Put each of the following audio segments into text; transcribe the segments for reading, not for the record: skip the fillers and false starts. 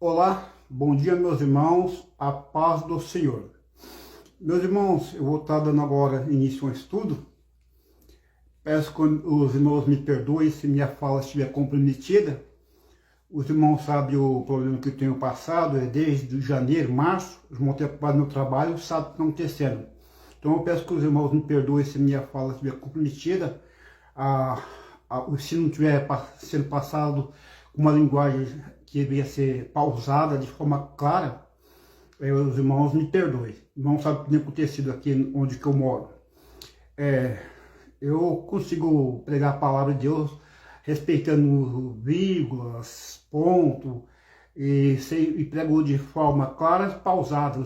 Olá, bom dia meus irmãos, a paz do Senhor. Meus irmãos, eu vou estar dando agora início a um estudo. Peço que os irmãos me perdoem se minha fala estiver comprometida. Os irmãos sabem o problema que eu tenho passado, é desde janeiro, março, os irmãos têm ocupado meu trabalho, sabem o que está acontecendo. Então eu peço que os irmãos me perdoem se minha fala estiver comprometida, se não estiver sendo passado com uma linguagem que devia ser pausada de forma clara, os irmãos me perdoem. Não sabem o que tem acontecido aqui onde que eu moro. Eu consigo pregar a palavra de Deus respeitando vírgulas, ponto, e prego de forma clara e pausada.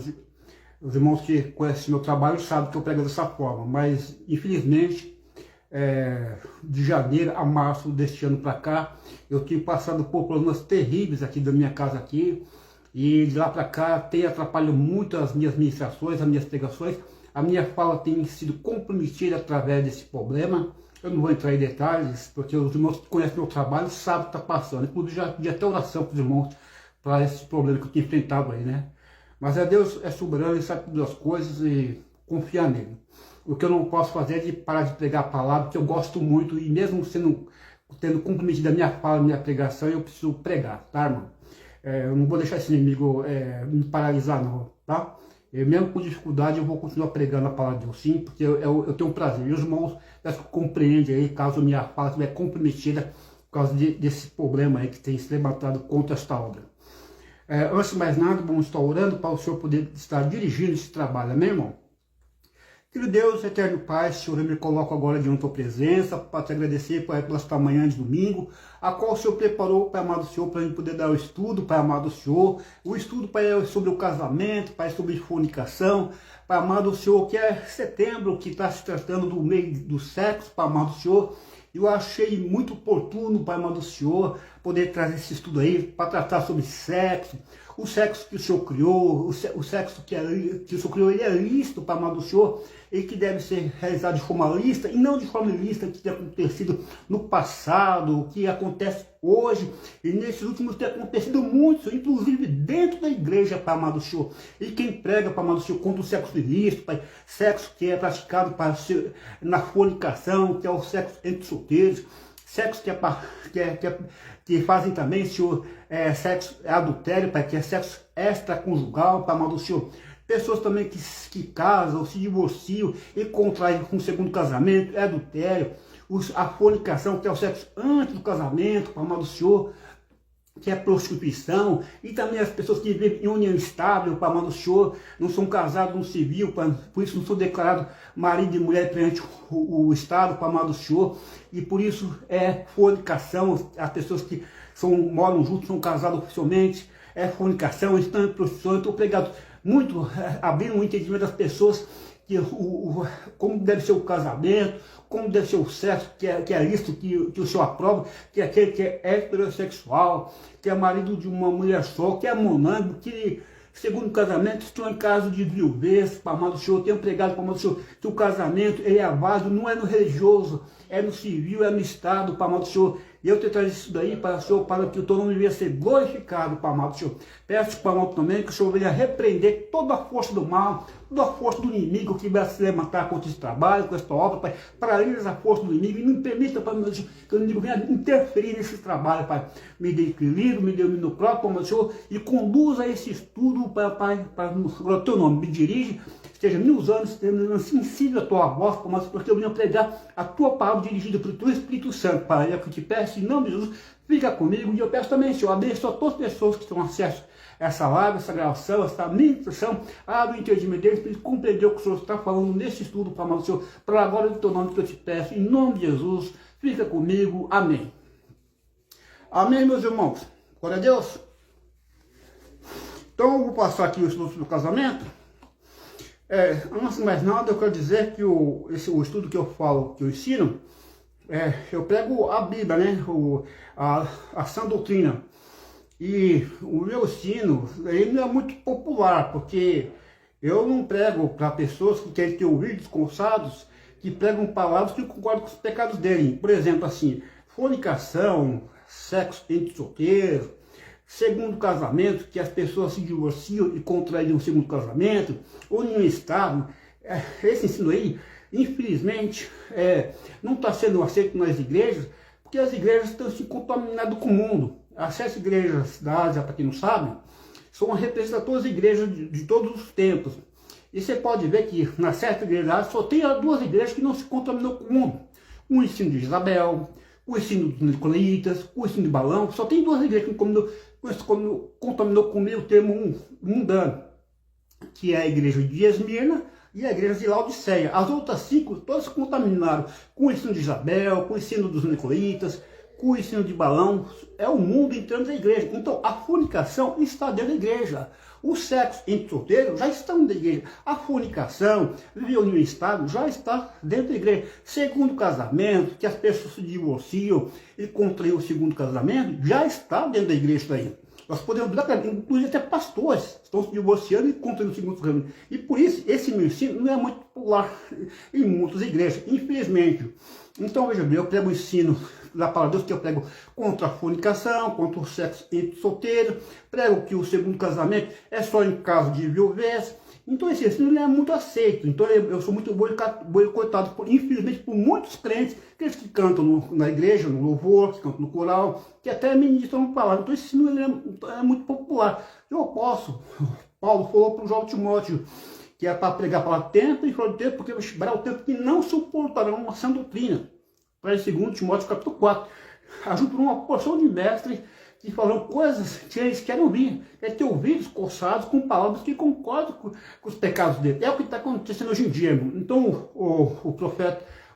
Os irmãos que conhecem meu trabalho sabem que eu prego dessa forma, mas infelizmente de janeiro a março deste ano para cá, eu tenho passado por problemas terríveis aqui da minha casa aqui, e de lá para cá tem atrapalhado muito as minhas ministrações, as minhas pregações. A minha fala tem sido comprometida através desse problema. Eu não vou entrar em detalhes, porque os irmãos que conhecem meu trabalho sabem o que está passando. Inclusive já pedi até oração para os irmãos para esse problema que eu tenho enfrentado aí, né? Mas Deus é soberano, Ele sabe todas as coisas e confiar nele. O que eu não posso fazer é de parar de pregar a palavra, que eu gosto muito, e mesmo tendo comprometido a minha fala, a minha pregação, eu preciso pregar, tá, irmão? Eu não vou deixar esse inimigo me paralisar, não, tá? Mesmo com dificuldade, eu vou continuar pregando a palavra de Deus, sim, porque eu tenho um prazer. E os irmãos, peço que compreendam aí, caso a minha fala estiver comprometida, por causa desse problema aí que tem se levantado contra esta obra. Antes de mais nada, vamos estar orando para o Senhor poder estar dirigindo esse trabalho, amém, irmão? Querido Deus, eterno Pai, Senhor, eu me coloco agora diante da tua presença para te agradecer por esta manhã de domingo, a qual o Senhor preparou, Pai amado Senhor, para a gente poder dar o estudo, Pai amado Senhor. O estudo, Pai, é sobre o casamento, Pai, sobre fornicação, Pai amado Senhor, que é setembro, que está se tratando do mês do sexo, Pai amado Senhor. Eu achei muito oportuno, Pai amado Senhor, poder trazer esse estudo aí para tratar sobre sexo, o sexo que o Senhor criou, o sexo que o Senhor criou, ele é lícito, Pai amado Senhor, e que deve ser realizado de forma lícita e não de forma ilícita, que tem acontecido no passado, que acontece hoje, e nesses últimos tem acontecido muito, inclusive dentro da igreja, Pai amado Senhor. E quem prega, Pai amado Senhor, contra o sexo ilícito, Pai, sexo que é praticado na fornicação, que é o sexo entre solteiros, sexo que fazem também, Senhor, sexo adultério, Pai, que é sexo extraconjugal, Pai amado Senhor. Pessoas também que casam, se divorciam e contraem um segundo casamento, é adultério. A fornicação, que é o sexo antes do casamento, Pai amado Senhor, que é prostituição, e também as pessoas que vivem em união estável, Pai amado Senhor, não são casados no civil, por isso não são declarados marido e mulher perante o Estado, Pai amado Senhor, e por isso é fornicação. As pessoas que moram juntos, são casados oficialmente, é fornicação, estão em prostituição. Eu estou pregando muito, abrindo o entendimento das pessoas, que como deve ser o casamento, como deve ser o sexo, que é isso que o Senhor aprova, que é aquele que é heterossexual, que é marido de uma mulher só, que é monâmico, que segundo o casamento estão em caso de viuvez, Pai amado Senhor. Tenho pregado, Pai amado Senhor, que o casamento ele é válido, não é no religioso, é no civil, é no Estado, Pai amado Senhor. E eu te trago isso daí para o Senhor, para que o teu nome venha ser glorificado, Pai amado Senhor. Peço, Pai amado, também que o Senhor venha repreender toda a força do mal, toda a força do inimigo que vai se levantar contra esse trabalho, com esta obra, Pai. Paralisa a força do inimigo e não permita, Pai amado Senhor, que o inimigo venha interferir nesse trabalho, Pai. Me dê equilíbrio, me dê domínio próprio, Pai amado Senhor, e conduza esse estudo, Pai, para o teu nome. Me dirige, esteja me usando, esteja sensível a tua voz, porque eu venho pregar a tua palavra dirigida pelo teu Espírito Santo, Pai. É o que eu te peço, em nome de Jesus, fica comigo. E eu peço também, Senhor, abençoa todas as pessoas que estão acesso a essa live, essa gravação, essa ministração, abre o entendimento deles, para eles compreenderem o que o Senhor está falando nesse estudo, Pai amado Senhor, para a glória do teu nome que eu te peço, em nome de Jesus, fica comigo, amém. Amém, meus irmãos. Glória a Deus. Então, eu vou passar aqui o estudo do casamento. Antes de mais nada, eu quero dizer que o estudo que eu falo, que eu ensino, eu prego a Bíblia, né? A sã doutrina. E o meu ensino, ele não é muito popular, porque eu não prego para pessoas que querem ter ouvidos cansados, que pregam palavras que concordam com os pecados dele. Por exemplo, assim, fornicação, sexo entre solteiros, segundo casamento, que as pessoas se divorciam e contraem um segundo casamento, união estável, esse ensino aí, infelizmente, não está sendo aceito nas igrejas, porque as igrejas estão se contaminando com o mundo. As 7 igrejas da Ásia, para quem não sabe, são representadoras de igrejas de todos os tempos. E você pode ver que nas 7 igrejas da Ásia só tem 2 igrejas que não se contaminam com o mundo. O ensino de Isabel, o ensino dos Nicolaitas, o ensino de Balão, só tem 2 igrejas que contaminou com o meio termo mundano, que é a igreja de Esmirna e a igreja de Laodiceia. As outras 5, todas se contaminaram com o ensino de Isabel, com o ensino dos Nicolaitas, com o ensino de Balão. É o mundo entrando na igreja. Então a fornicação está dentro da igreja. O sexo entre solteiros já está dentro da igreja. A fornicação, viver união estável, já está dentro da igreja. Segundo casamento, que as pessoas se divorciam e contraem o segundo casamento, já está dentro da igreja isso aí. Nós podemos ver, inclusive até pastores estão se divorciando e contraindo o segundo casamento. E por isso, esse meu ensino não é muito popular em muitas igrejas, infelizmente. Então, veja bem, eu prego o ensino da palavra de Deus, que eu prego contra a fornicação, contra o sexo entre solteiros, prego que o segundo casamento é só em caso de viuvez. Então esse ensino não é muito aceito. Então eu sou muito boicotado, infelizmente, por muitos crentes, aqueles que cantam na igreja, no louvor, que cantam no coral, que até ministram palavra. Então esse ensino é muito popular. Paulo falou para o João Timóteo, que é para pregar para tempo e fora de tempo, porque vai chegar o tempo que não suportarão uma sã doutrina. Para 2 Timóteo capítulo 4. Ajuda uma porção de mestres que falam coisas que eles querem ouvir. Querem ter ouvidos coçados com palavras que concordam com os pecados dele. É o que está acontecendo hoje em dia, irmão. Então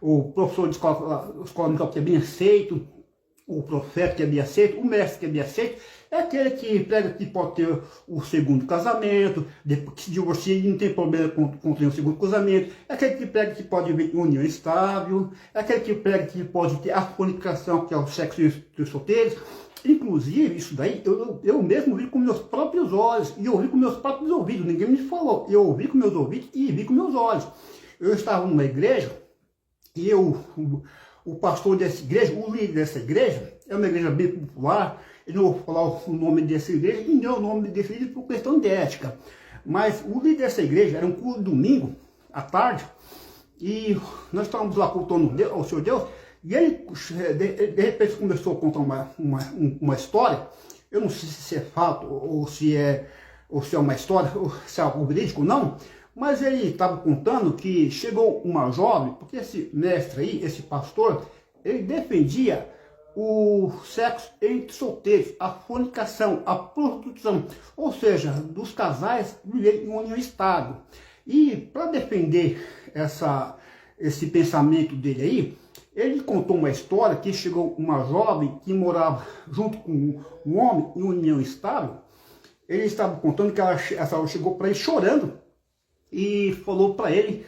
o professor de escola dominical que é bem aceito, o profeta que é bem aceito, o mestre que é bem aceito, é aquele que prega que pode ter o segundo casamento, depois que se divorcia e não tem problema com o segundo casamento, é aquele que prega que pode viver em união estável, é aquele que prega que pode ter a fornicação, que é o sexo dos solteiros. Inclusive, isso daí eu mesmo vi com meus próprios olhos, e ouvi com meus próprios ouvidos, ninguém me falou, eu ouvi com meus ouvidos e vi com meus olhos. Eu estava numa igreja, e o pastor dessa igreja, o líder dessa igreja, é uma igreja bem popular. Eu não vou falar o nome dessa igreja e nem o nome desse líder por questão de ética. Mas o líder dessa igreja era um culto domingo, à tarde, e nós estávamos lá cultuando ao Senhor Deus, e ele de repente começou a contar uma história. Eu não sei se é fato, ou se é uma história, ou se é algo verídico ou não, mas ele estava contando que chegou uma jovem, porque esse mestre aí, esse pastor, ele defendia o sexo entre solteiros, a fornicação, a prostituição, ou seja, dos casais viverem em união estável. E para defender esse pensamento dele aí, ele contou uma história que chegou uma jovem que morava junto com um homem em união estável. Ele estava contando que essa chegou para ele chorando e falou para ele,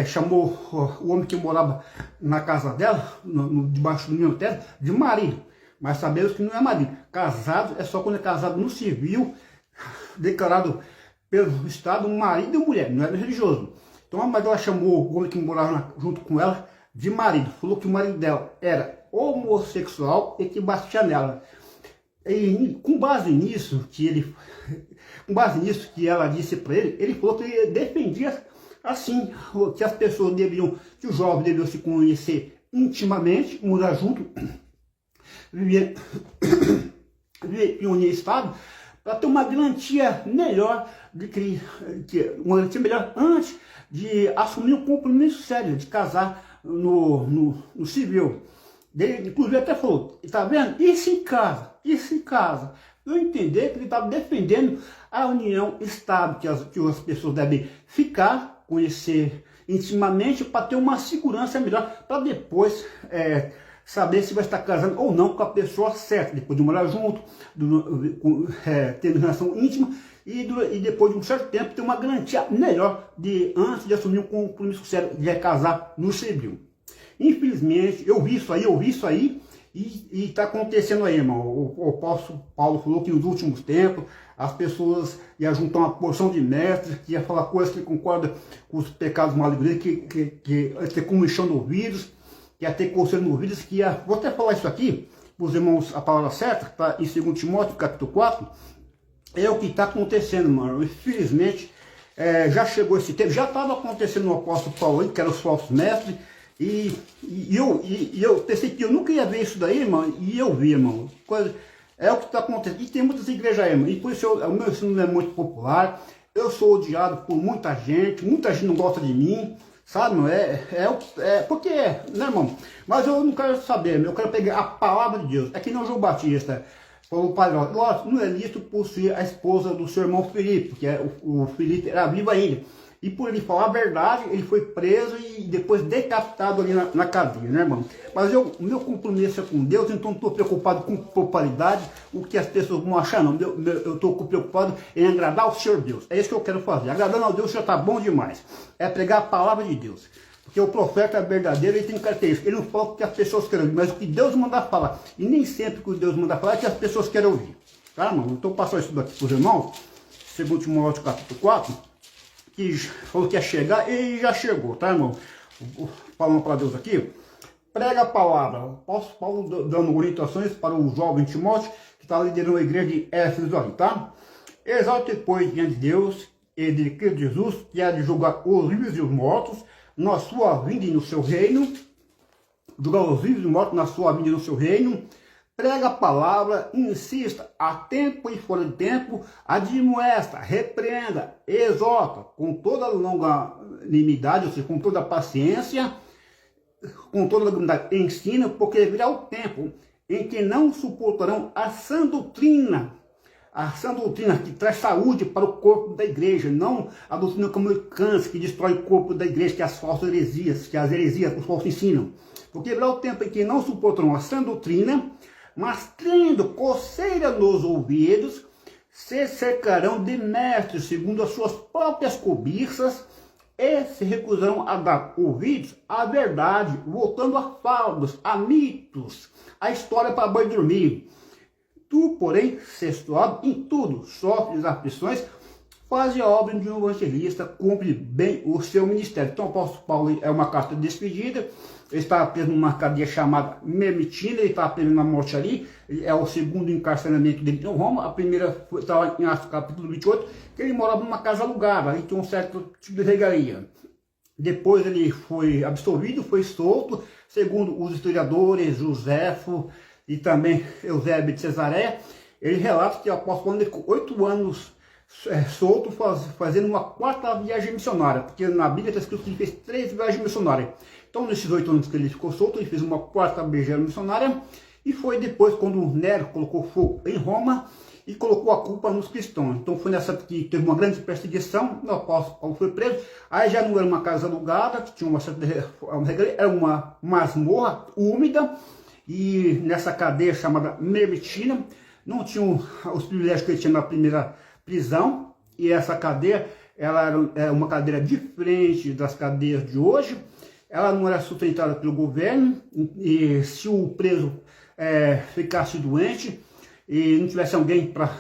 chamou o homem que morava na casa dela, debaixo do mesmo teto, de marido. Mas sabemos que não é marido. Casado é só quando é casado no civil, declarado pelo Estado, um marido e mulher, não é religioso. Então a mãe dela chamou o homem que morava junto com ela de marido. Falou que o marido dela era homossexual e que batia nela. E com base nisso que ela disse para ele, ele falou que ele defendia assim, que as pessoas que os jovens deviam se conhecer intimamente, morar junto, viver em união estável, para ter uma garantia melhor antes de assumir um compromisso sério, de casar no civil. Ele, inclusive, até falou, tá vendo? E se casa. Eu entender que ele estava defendendo a união estável, que as pessoas devem ficar, conhecer intimamente, para ter uma segurança melhor, para depois saber se vai estar casando ou não com a pessoa certa, depois de morar junto, ter relação íntima, e depois de um certo tempo ter uma garantia melhor antes de assumir um compromisso sério de casar no civil. Infelizmente, eu vi isso aí, e está acontecendo aí, irmão. O apóstolo Paulo falou que nos últimos tempos as pessoas iam juntar uma porção de mestres, que ia falar coisas que concordam com os pecados malignos, que ia ter comichão no ouvidos, que ia ter coceira no ouvidos, vou até falar isso aqui, os irmãos a palavra certa, que está em 2 Timóteo, capítulo 4, é o que está acontecendo, mano. Infelizmente, já chegou esse tempo, já estava acontecendo no apóstolo Paulo, que eram os falsos mestres, e eu pensei que eu nunca ia ver isso daí, irmão, e eu vi, irmão. É o que está acontecendo. E tem muitas igrejas aí, irmão, e por isso o meu ensino não é muito popular, eu sou odiado por muita gente não gosta de mim, sabe, não porque, né, irmão? Mas eu não quero saber, eu quero pegar a palavra de Deus. É que não João Batista falou, padre, lógico, não é lícito possuir a esposa do seu irmão Filipe, porque o Filipe era vivo ainda. E por ele falar a verdade, ele foi preso e depois decapitado ali na cadeia, né, irmão? Mas o meu compromisso é com Deus, então não estou preocupado com popularidade, o que as pessoas vão achar, não. Eu estou preocupado em agradar ao Senhor Deus. É isso que eu quero fazer. Agradando ao Deus já está bom demais. É pregar a palavra de Deus. Porque o profeta é verdadeiro, ele tem características. Ele não fala o que as pessoas querem ouvir, mas o que Deus manda falar. E nem sempre o que Deus manda falar é o que as pessoas querem ouvir. Tá, irmão? Então, passar isso daqui para os irmãos. 2 Timóteo capítulo 4. Que falou que ia chegar e já chegou, tá, irmão? Falando para Deus aqui, prega a palavra. Paulo dando orientações para o jovem Timóteo, que está liderando a igreja de Éfeso ali, tá? Exalte, pois, diante de Deus e de Cristo Jesus, que há de julgar os vivos e os mortos na sua vinda e no seu reino. Julgar os vivos e os mortos na sua vinda e no seu reino. Prega a palavra, insista, a tempo e fora de tempo, admoesta, repreenda, exorta, com toda a longanimidade, ou seja, com toda a paciência, com toda a longanimidade, ensina, porque virá o tempo em que não suportarão a sã doutrina que traz saúde para o corpo da igreja, não a doutrina como câncer, que destrói o corpo da igreja, que as falsas heresias, os falsos ensinam. Porque virá o tempo em que não suportarão a sã doutrina, mas tendo coceira nos ouvidos, se cercarão de mestres segundo as suas próprias cobiças e se recusarão a dar ouvidos à verdade, voltando a fábulas, a mitos, a história para banho dormir. Tu, porém, sextuado em tudo, sofres aflições, faz a obra de um evangelista, cumpre bem o seu ministério. Então, o apóstolo Paulo é uma carta de despedida. Ele estava preso numa cadeia chamada Mermitina, ele estava preso na morte ali, é o segundo encarceramento dele em Roma. A primeira estava em Atos capítulo 28, que ele morava numa casa alugada, aí tinha um certo tipo de regalia. Depois ele foi absolvido, foi solto, segundo os historiadores, Joséfo e também Eusébio de Cesareia. Ele relata que o apóstolo Paulo ficou 8 anos solto, fazendo uma 4ª viagem missionária, porque na Bíblia está escrito que ele fez 3 viagens missionárias. Então, nesses 8 anos que ele ficou solto, ele fez uma 4ª viagem missionária, e foi depois quando Nero colocou fogo em Roma e colocou a culpa nos cristãos. Então, foi nessa que teve uma grande perseguição, o apóstolo Paulo foi preso. Aí já não era uma casa alugada, que tinha uma certa regra, era uma masmorra úmida, e nessa cadeia chamada Mermitina, não tinha os privilégios que ele tinha na primeira prisão, e essa cadeia ela era uma cadeira diferente das cadeias de hoje. Ela não era sustentada pelo governo, e se o preso ficasse doente e não tivesse alguém para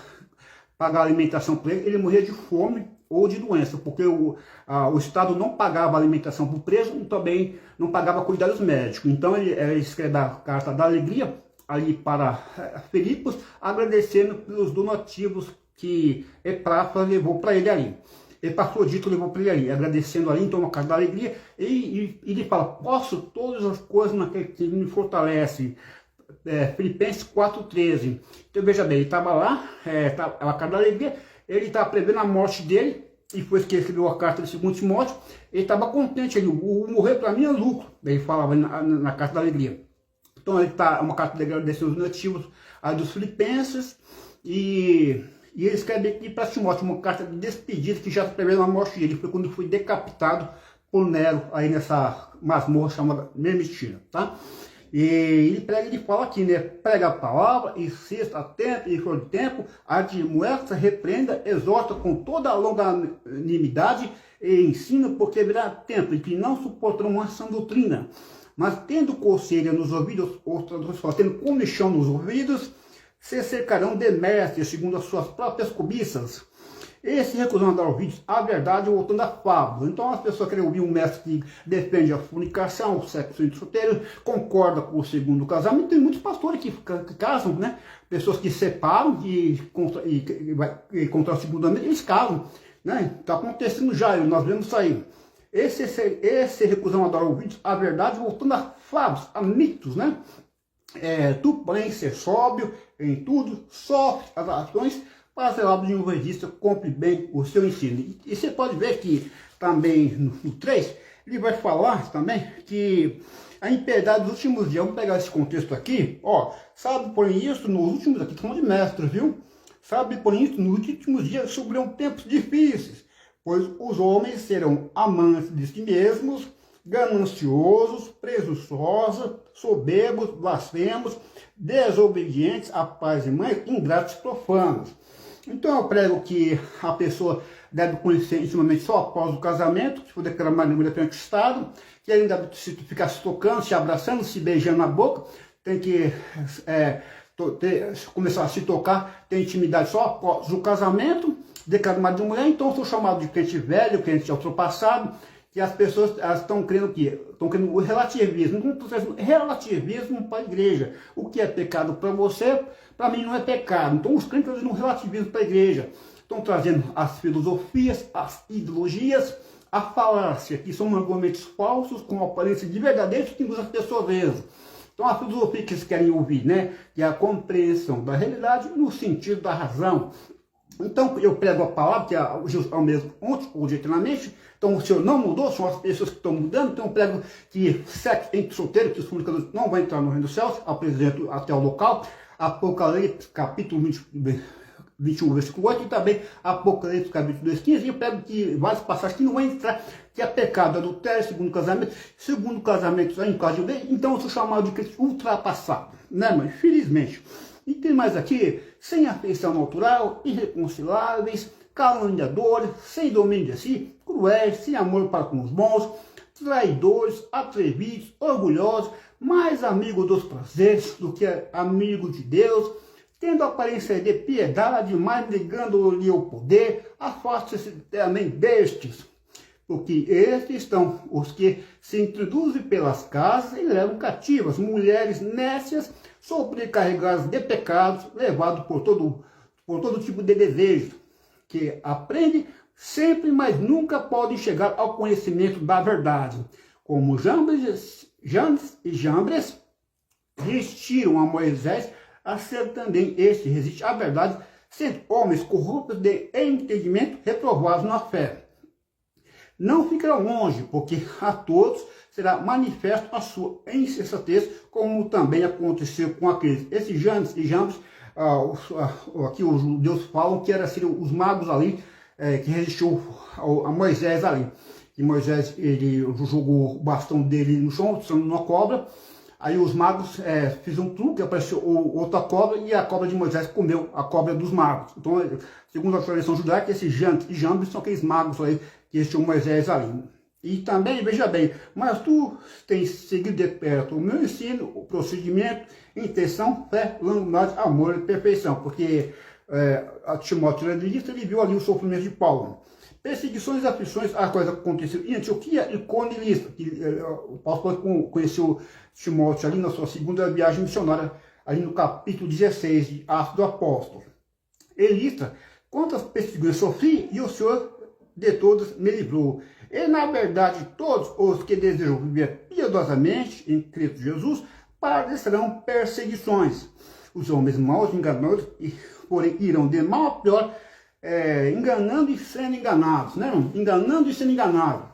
pagar a alimentação para ele, ele morria de fome ou de doença, porque o Estado não pagava alimentação para o preso e também não pagava cuidados médicos. Então ele escreveu a carta da alegria ali para Filipos, agradecendo pelos donativos que Epáfras levou para ele ali. Epafrodito levou para ele ali, agradecendo ali, então, a carta da alegria, e ele fala, posso todas as coisas naquele que me fortalece. Filipenses 4,13. Então veja bem, ele estava lá, a carta da alegria, ele estava prevendo a morte dele, e foi que ele escreveu a carta de 2 Timóteo, ele estava contente, o morrer para mim é lucro, ele falava na carta da alegria. Então ele está, uma carta de agradecer os nativos dos filipenses, e ele escreve aqui para Timóteo uma carta de despedida que já prevendo a morte dele, foi quando ele foi decapitado por Nero, aí nessa masmorra chamada Mermitina, tá? E ele fala aqui, né? Prega a palavra, insista a tempo e fora de tempo, admoesta, repreenda, exorta com toda a longanimidade e ensina, porque virá tempo em que não suportarão uma sã doutrina, mas tendo coceira nos ouvidos, ou tendo comichão nos ouvidos, se cercarão de mestres segundo as suas próprias cobiças, esse recusando a dar ouvidos à verdade voltando a fábula. Então as pessoas querem ouvir um mestre que defende a fornicação, o sexo entre solteiros, concorda com o segundo casamento. Tem muitos pastores que casam, né? Pessoas que separam e contra o segundo casamento, eles casam, né? Está acontecendo já, nós vemos isso aí. Esse recusão a dar ouvidos à verdade voltando a fábulas, a mitos, né? Tu, porém, ser sóbrio em tudo, sofre as ações para ser obra de um evangelista, cumpre bem o seu ensino. E você pode ver que também no 3, ele vai falar também que a impiedade dos últimos dias, vamos pegar esse contexto aqui, ó, sabe, porém, isso nos últimos, aqui estamos de mestre, viu? Sabe, porém, isso nos últimos dias sobrirão tempos difíceis, pois os homens serão amantes de si mesmos, gananciosos, presunçosos, soberbos, blasfemos, desobedientes a pais e mães, ingratos e profanos. Então eu prego que a pessoa deve conhecer intimamente só após o casamento, se for declarar uma mulher perante o Estado, que ainda deve ficar se tocando, se abraçando, se beijando na boca, tem que começar a se tocar, ter intimidade só após o casamento, declarar marido e mulher. Então eu sou chamado de crente velho, crente ultrapassado, que as pessoas estão crendo o quê? Estão crendo o relativismo. Não estou trazendo relativismo para a igreja. O que é pecado para você, para mim não é pecado. Então os crentes estão trazendo um relativismo para a igreja. Estão trazendo as filosofias, as ideologias, a falácia, que são argumentos falsos, com aparência de verdadeiros, que induzem as pessoas mesmo. Então a filosofia que eles querem ouvir, né? Que é a compreensão da realidade no sentido da razão. Então, eu prego a palavra, que é o mesmo ontem, hoje eternamente. Então, o Senhor não mudou, são as pessoas que estão mudando. Então, eu prego que sexo entre solteiros, que os comunicadores não vão entrar no reino dos céus, apresento até o local. Apocalipse, capítulo 21, versículo 8, e também Apocalipse, capítulo 2, 15. E eu prego que várias passagens que não vão entrar, que é pecado, adultério, segundo casamento, em caso de bem. Então, eu sou chamado de crente ultrapassado, né, mãe? Infelizmente. E tem mais aqui, sem afeição natural, irreconciliáveis, caluniadores, sem domínio de si, cruéis, sem amor para com os bons, traidores, atrevidos, orgulhosos, mais amigos dos prazeres do que amigos de Deus, tendo aparência de piedade, mas negando-lhe o poder, afaste-se também destes, porque estes estão os que se introduzem pelas casas e levam cativas mulheres nécias, sobrecarregadas de pecados, levados por todo tipo de desejo, que aprendem sempre, mas nunca podem chegar ao conhecimento da verdade. Como Janes e Jambres resistiram a Moisés, a ser também este resiste à verdade, sendo homens corruptos de entendimento, reprovados na fé. Não ficarão longe, porque a todos será manifesto a sua insensatez, como também aconteceu com aqueles. Esses Janes e Jambres, aqui os judeus falam que seriam os magos ali, que resistiu a Moisés ali. E Moisés, ele jogou o bastão dele no chão, numa cobra. Aí os magos fizeram um truque, apareceu outra cobra, e a cobra de Moisés comeu a cobra dos magos. Então, segundo a tradição judaica, esses Janes e Jambres são aqueles magos aí que resistiu Moisés ali. E também, veja bem, mas tu tens seguido de perto o meu ensino, o procedimento, intenção, fé, longanimidade, amor e perfeição. Porque a Timóteo ele viu ali o sofrimento de Paulo. Perseguições e aflições, a coisa aconteceu em Antioquia, Icônio e Listra. O Paulo conheceu Timóteo ali na sua segunda viagem missionária, ali no capítulo 16 de Atos do Apóstolo. E Listra, quantas perseguições sofri, e o Senhor de todas me livrou. E na verdade, todos os que desejam viver piedosamente em Cristo Jesus padecerão perseguições. Os homens maus, enganadores, porém irão de mal a pior, enganando e sendo enganados, né? Enganando e sendo enganados.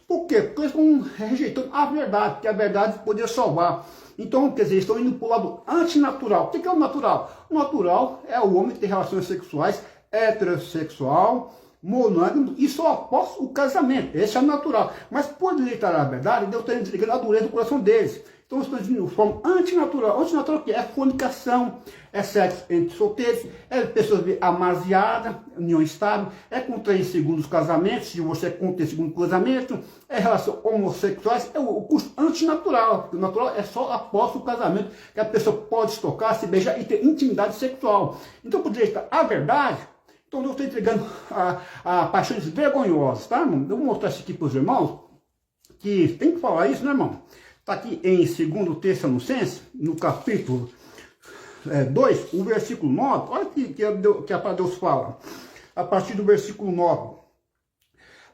Por quê? Porque eles estão rejeitando a verdade, porque a verdade poderia salvar. Então, quer dizer, estão indo para o lado antinatural. O que é o natural? O natural é o homem que tem relações sexuais heterossexual, monôgamo, e só após o casamento. Esse é o natural. Mas por rejeitar a verdade, Deus está desligando a dureza do coração deles. Então estão de forma antinatural. Antinatural que é fornicação, é sexo entre solteiros, é pessoas amaziadas, união estável, é contrair segundos casamentos, se você contrair segundo casamento, é relação homossexuais, é o custo antinatural. O natural é só após o casamento que a pessoa pode se tocar, se beijar e ter intimidade sexual. Então, por rejeitar a verdade, Então Deus está entregando a paixões vergonhosas, tá, irmão? Eu vou mostrar isso aqui para os irmãos, que tem que falar isso, né, irmão? Está aqui em 2 Tessalonicenses, no capítulo 2, o versículo 9, olha que a palavra de Deus fala, a partir do versículo 9.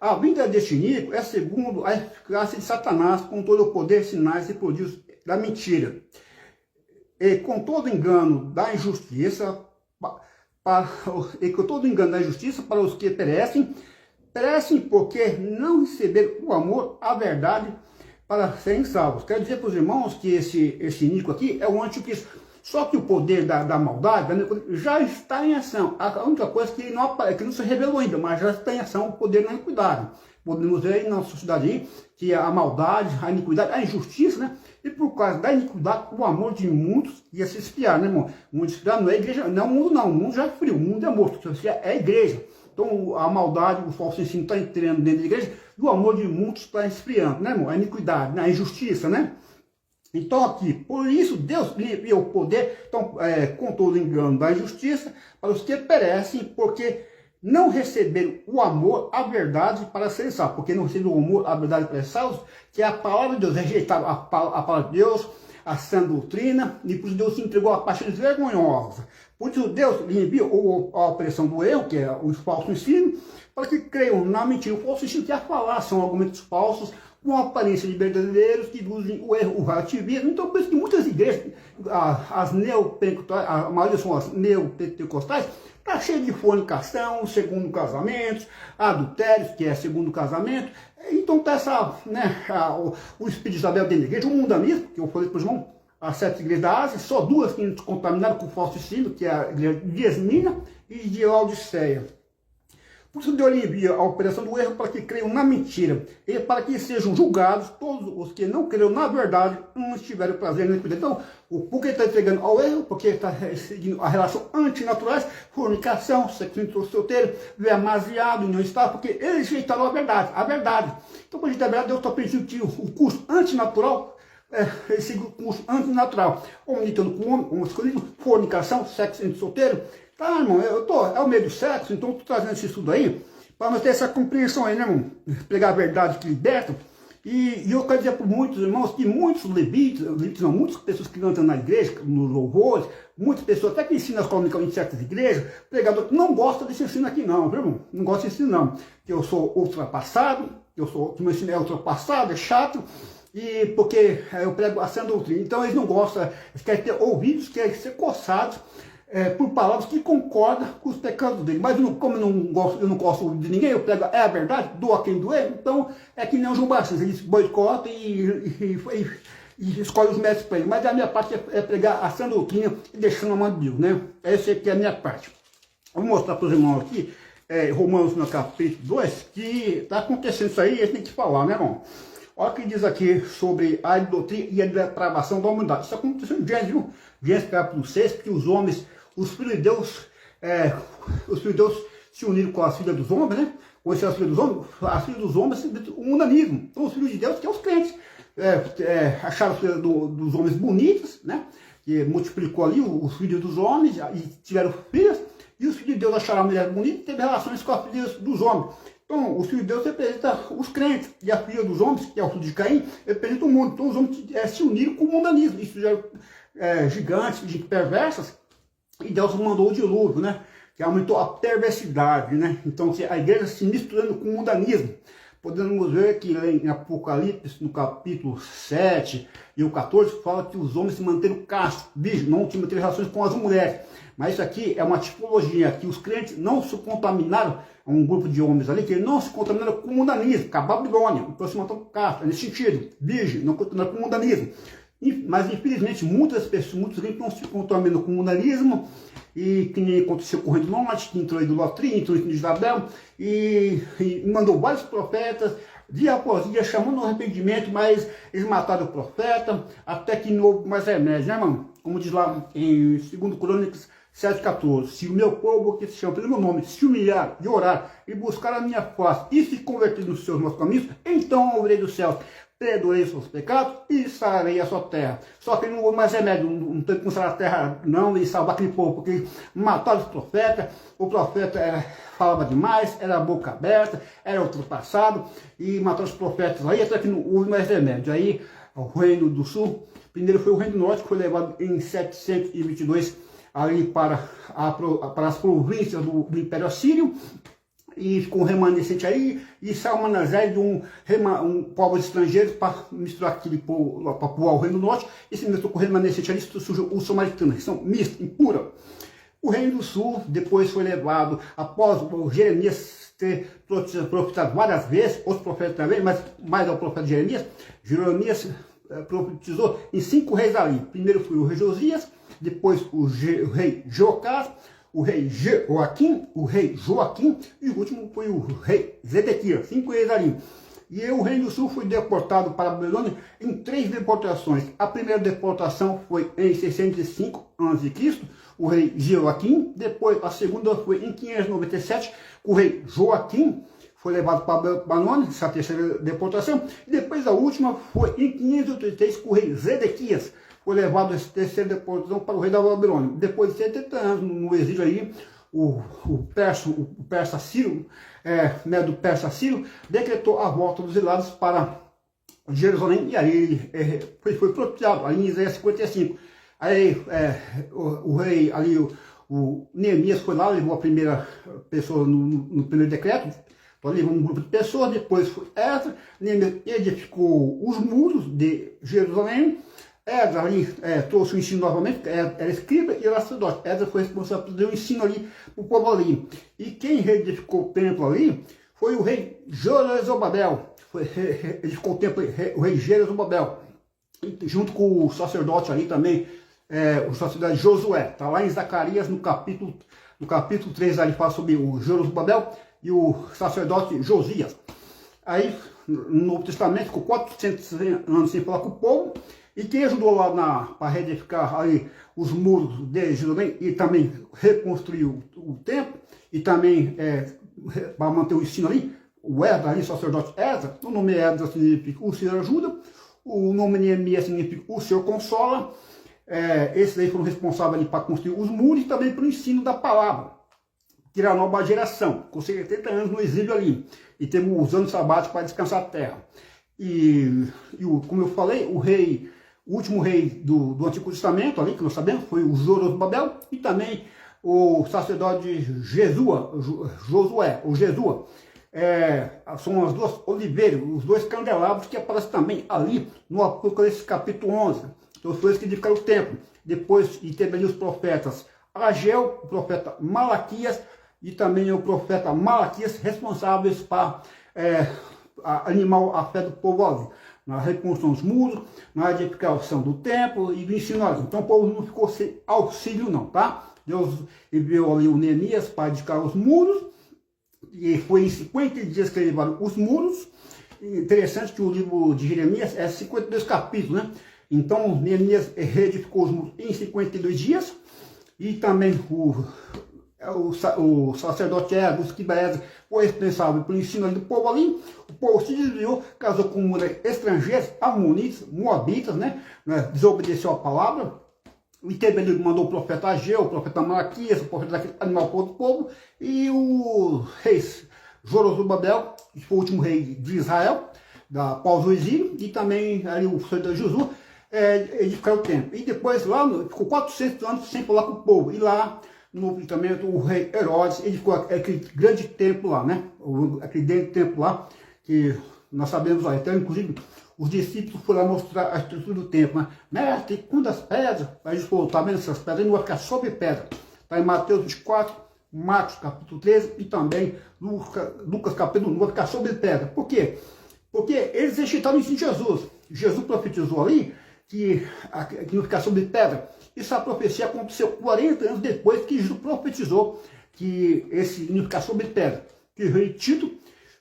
A vinda deste Níquo é segundo a eficácia de Satanás, com todo o poder, sinais e prodígios da mentira, e com todo engano da injustiça, para os que perecem porque não receberam o amor, a verdade, para serem salvos. Quero dizer para os irmãos que esse Níquo aqui é o anticristo. Só que o poder da maldade já está em ação. A única coisa que não se revelou ainda, mas já está em ação o poder da iniquidade. Podemos ver aí na nossa sociedade aí, que a maldade, a iniquidade, a injustiça, né? E por causa da iniquidade, o amor de muitos ia se esfriar, né, irmão? Muitos esfriar não é a igreja, não é o mundo não. O mundo já é frio, o mundo é morto. É a igreja. Então a maldade, o falso ensino está entrando dentro da igreja e o amor de muitos está esfriando, né, irmão? A iniquidade, a injustiça, né? Então aqui, por isso Deus lhe o poder, então, com todo engano da injustiça, para os que perecem, porque não receberam o amor, a verdade para serem salvos. Porque não receberam o amor, a verdade para serem salvos, que é a palavra de Deus, rejeitaram a palavra de Deus, a sã doutrina, e por isso Deus se entregou a paixões vergonhosas. Por isso Deus lhe enviou a opressão do erro, que é o falso ensino, para que creiam na mentira. O falso ensino que é a falar, são argumentos falsos, com aparência de verdadeiros, que induzem o erro, o relativismo. Então, por isso que muitas igrejas, as neopentecostais, a maioria são as neopentecostais, está cheio de fornicação, segundo casamento, adultérios, que é segundo casamento. Então, está essa, né, o espírito de Isabel dentro da igreja, o mundanismo, que eu falei para os irmãos, as 7 igrejas da Ásia, só 2 que nos contaminaram com falso ensino, que é a igreja de Esmina e de Laodiceia. Por isso Deus lhe envia a operação do erro para que creiam na mentira e para que sejam julgados todos os que não creram na verdade, não tiveram prazer na iniquidade. Então, por que ele está entregando ao erro? Porque ele está seguindo a relação antinaturais, fornicação, sexo entre solteiro, demasiado, não está, porque eles rejeitaram a verdade. A verdade. Então, para a gente a verdade, Deus está pedindo que o curso antinatural, esse curso antinatural, homem deitando com homem, homossexualismo, fornicação, sexo entre solteiro. Tá, irmão, é o meio do sexo, então eu estou trazendo esse estudo aí, para nós ter essa compreensão aí, né, irmão? Pregar a verdade que liberta. E eu quero dizer para muitos irmãos que muitos levitas não, muitas pessoas que cantam na igreja, nos louvores, muitas pessoas até que ensinam as comunicações em certas igrejas, pregador não gosta desse ensino aqui não, viu, irmão? Não gosta desse ensino não. Que eu sou ultrapassado, que meu ensino é ultrapassado, é chato, e porque eu prego a sã doutrina. Então eles não gostam, eles querem ter ouvidos, querem ser coçados, por palavras que concordam com os pecados dele. Mas como eu não gosto de ninguém, eu prego a verdade, doa quem doer, então é que nem o João Batista, eles boicotam e escolhem os mestres para ele. Mas a minha parte é pregar a sã doutrina e deixando a mão de Deus, né? Essa aqui é a minha parte. Vou mostrar para os irmãos aqui, Romanos no capítulo 2, que está acontecendo isso aí, a gente tem que falar, né, irmão? Olha o que diz aqui sobre a doutrina e a depravação da humanidade. Isso aconteceu em Gênesis capítulo 6, porque os filhos de Deus se uniram com as filhas dos homens, né? Conheceram as filhas dos homens, o mundanismo. Então os filhos de Deus, que é os crentes, acharam as filhas dos homens bonitas, né? Que multiplicou ali os filhos dos homens e tiveram filhas, e os filhos de Deus acharam a mulher bonita e teve relações com as filhas dos homens. Então, os filhos de Deus representam os crentes, e a filha dos homens, que é o filho de Caim, representa o mundo. Então, os homens se uniram com o mundanismo. Isso fizeram gigantes, gente perversas, e Deus mandou o dilúvio, né? Que aumentou a perversidade, né? Então, a igreja se misturando com o mundanismo. Podemos ver que em Apocalipse, no capítulo 7 e o 14, fala que os homens se manteram castos, virgens, não tinham relações com as mulheres. Mas isso aqui é uma tipologia, que os crentes não se contaminaram, um grupo de homens ali, que não se contaminaram com o mundanismo, com a Babilônia, então se mantêm castos, nesse sentido, virgem, não contaminaram com o mundanismo. Mas infelizmente muitos crentes não se contaminam com o mundanismo, e que nem aconteceu com o Reino do Norte, que entrou em idolatria, entrou em Isabel, e mandou vários profetas, dia após dia, chamando ao arrependimento, mas eles mataram o profeta, até que não houve mais remédio, né, irmão? Como diz lá em 2 Crônicas 7,14, se o meu povo, que se chama pelo meu nome, se humilhar e orar, e buscar a minha face, e se converter nos seus maus caminhos, então ouvirei do céu, perdoei seus pecados e sararei a sua terra. Só que não houve mais remédio, não tem como sarar a terra não e salvar aquele povo, porque mataram os profetas, o profeta falava demais, era a boca aberta, era ultrapassado, e mataram os profetas aí, até que não houve mais remédio. Aí o reino do sul, primeiro foi o reino do norte, que foi levado em 722 ali para as províncias do Império Assírio, e ficou um remanescente aí, e Salmanasés de um povo estrangeiro para misturar aquele povo, para povoar o reino do norte, e se misturou com o remanescente ali, surgiu os samaritanos, que são mistos, impura. O reino do sul depois foi levado, após o Jeremias ter profetizado várias vezes, outros profetas também, mas mais ao profeta Jeremias, Jeremias profetizou em 5 reis ali. Primeiro foi o rei Josias, depois o rei Jocás, o rei Joaquim, e o último foi o rei Zedequias, 5 reis ali. E o reino do sul foi deportado para a Babilônia em 3 deportações. A primeira deportação foi em 605 a.C., o rei Joaquim. Depois, a segunda foi em 597, o rei Joaquim foi levado para a Babilônia, essa terceira deportação. E depois a última foi em 583, com o rei Zedequias foi levado essa terceira deportação para o rei da Babilônia. Depois de 70 anos no exílio aí, o persa Ciro, do persa Ciro, decretou a volta dos exilados para Jerusalém, e aí foi propiciado, ali em Isaías 55. Aí o rei ali, o Neemias foi lá, levou a primeira pessoa no primeiro decreto, então levou um grupo de pessoas, depois foi Esdras, Neemias edificou os muros de Jerusalém. Esdras ali trouxe o ensino novamente, era escriba e era sacerdote. Esdras foi responsável por dar o ensino ali para o povo ali. E quem reedificou o templo ali foi o rei Zorobabel. Edificou o templo, o rei Zorobabel, junto com o sacerdote ali também, o sacerdote Josué. Está lá em Zacarias, no capítulo 3, ali fala sobre o Zorobabel e o sacerdote Josias. Aí, no Novo Testamento, ficou 400 anos sem falar com o povo. E quem ajudou lá para reedificar ali os muros de Jerusalém e também reconstruir o templo, e também para manter o ensino ali, o Esdras ali, sacerdote Esdras, o nome Esdras significa o Senhor ajuda, o nome Neemias significa o Senhor consola. Esses aí foram responsáveis ali para construir os muros e também para o ensino da palavra, que era a nova geração, com 70 anos no exílio ali, e teve os anos sabáticos para descansar a terra. Como eu falei, o último rei do Antigo Testamento, ali, que nós sabemos, foi o Zorobabel, e também o sacerdote Josué. São as duas oliveiras, os 2 candelabros que aparecem também ali no Apocalipse capítulo 11. Então foi eles que edificaram o templo. Depois teve ali os profetas Ageu, o profeta Malaquias, e também o profeta Malaquias, responsáveis para animar a fé do povo ali, na reconstrução dos muros, na edificação do templo e do ensino ali. Então o povo não ficou sem auxílio não, tá? Deus enviou ali o Neemias para edificar os muros, e foi em 50 dias que eles levaram os muros. E interessante que o livro de Jeremias 52 capítulos, né? Então Neemias reedificou os muros em 52 dias, e também o sacerdote Esdras, o escriba Esdras, foi responsável pelo ensino do povo ali. O povo se desviou, casou com mulheres estrangeiras, amonitas, moabitas, desobedeceu a palavra. E também ele mandou o profeta Ageu, o profeta Malaquias, o profeta daquele animal do povo, e o rei Zorobabel, que foi o último rei de Israel, após o exílio, e também ali o filho de Josué, edificaram o templo. E depois lá ficou 400 anos sem falar com o povo. E lá no Novo Testamento o rei Herodes edificou aquele grande templo lá, aquele grande templo lá, que nós sabemos lá. Então, inclusive, os discípulos foram lá mostrar a estrutura do templo. Mestre, quantas pedras? Aí eles falaram, tá vendo essas pedras? Não vai ficar sobre pedra. Está em Mateus 24, Marcos capítulo 13 e também Lucas capítulo 1, não vai ficar sobre pedra. Por quê? Porque eles rejeitaram o ensino de Jesus. Jesus profetizou ali que não ficar sobre pedra. Essa profecia aconteceu 40 anos depois que Jesus profetizou que esse não ficar sobre pedra. Que o rei Tito,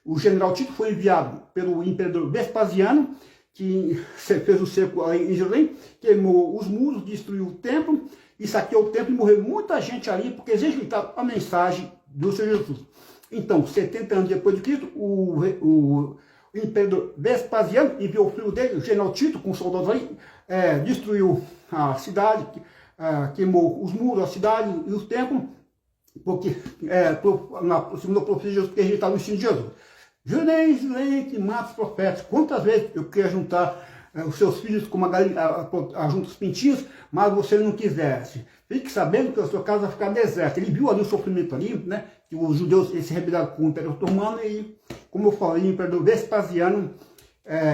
o general Tito, foi enviado pelo imperador Vespasiano, que fez o cerco em Jerusalém, queimou os muros, destruiu o templo, e saqueou o templo, e morreu muita gente ali, porque eles rejeitaram a mensagem do Senhor Jesus. Então, 70 anos depois de Cristo, o o imperador Vespasiano enviou o filho dele, o general Tito, com soldados aí, destruiu a cidade, queimou os muros, a cidade e os templos, porque, na segunda profecia, Jesus quer rejeitar o ensino de Jesus. Jurei que mata os profetas. Quantas vezes eu queria juntar os seus filhos como a galinha, junto os pintinhos, mas você não quisesse. Fique sabendo que a sua casa vai ficar deserta. Ele viu ali o sofrimento ali, né? Que os judeus se rebelaram com o Império Otomano e, como eu falei, o imperador Vespasiano,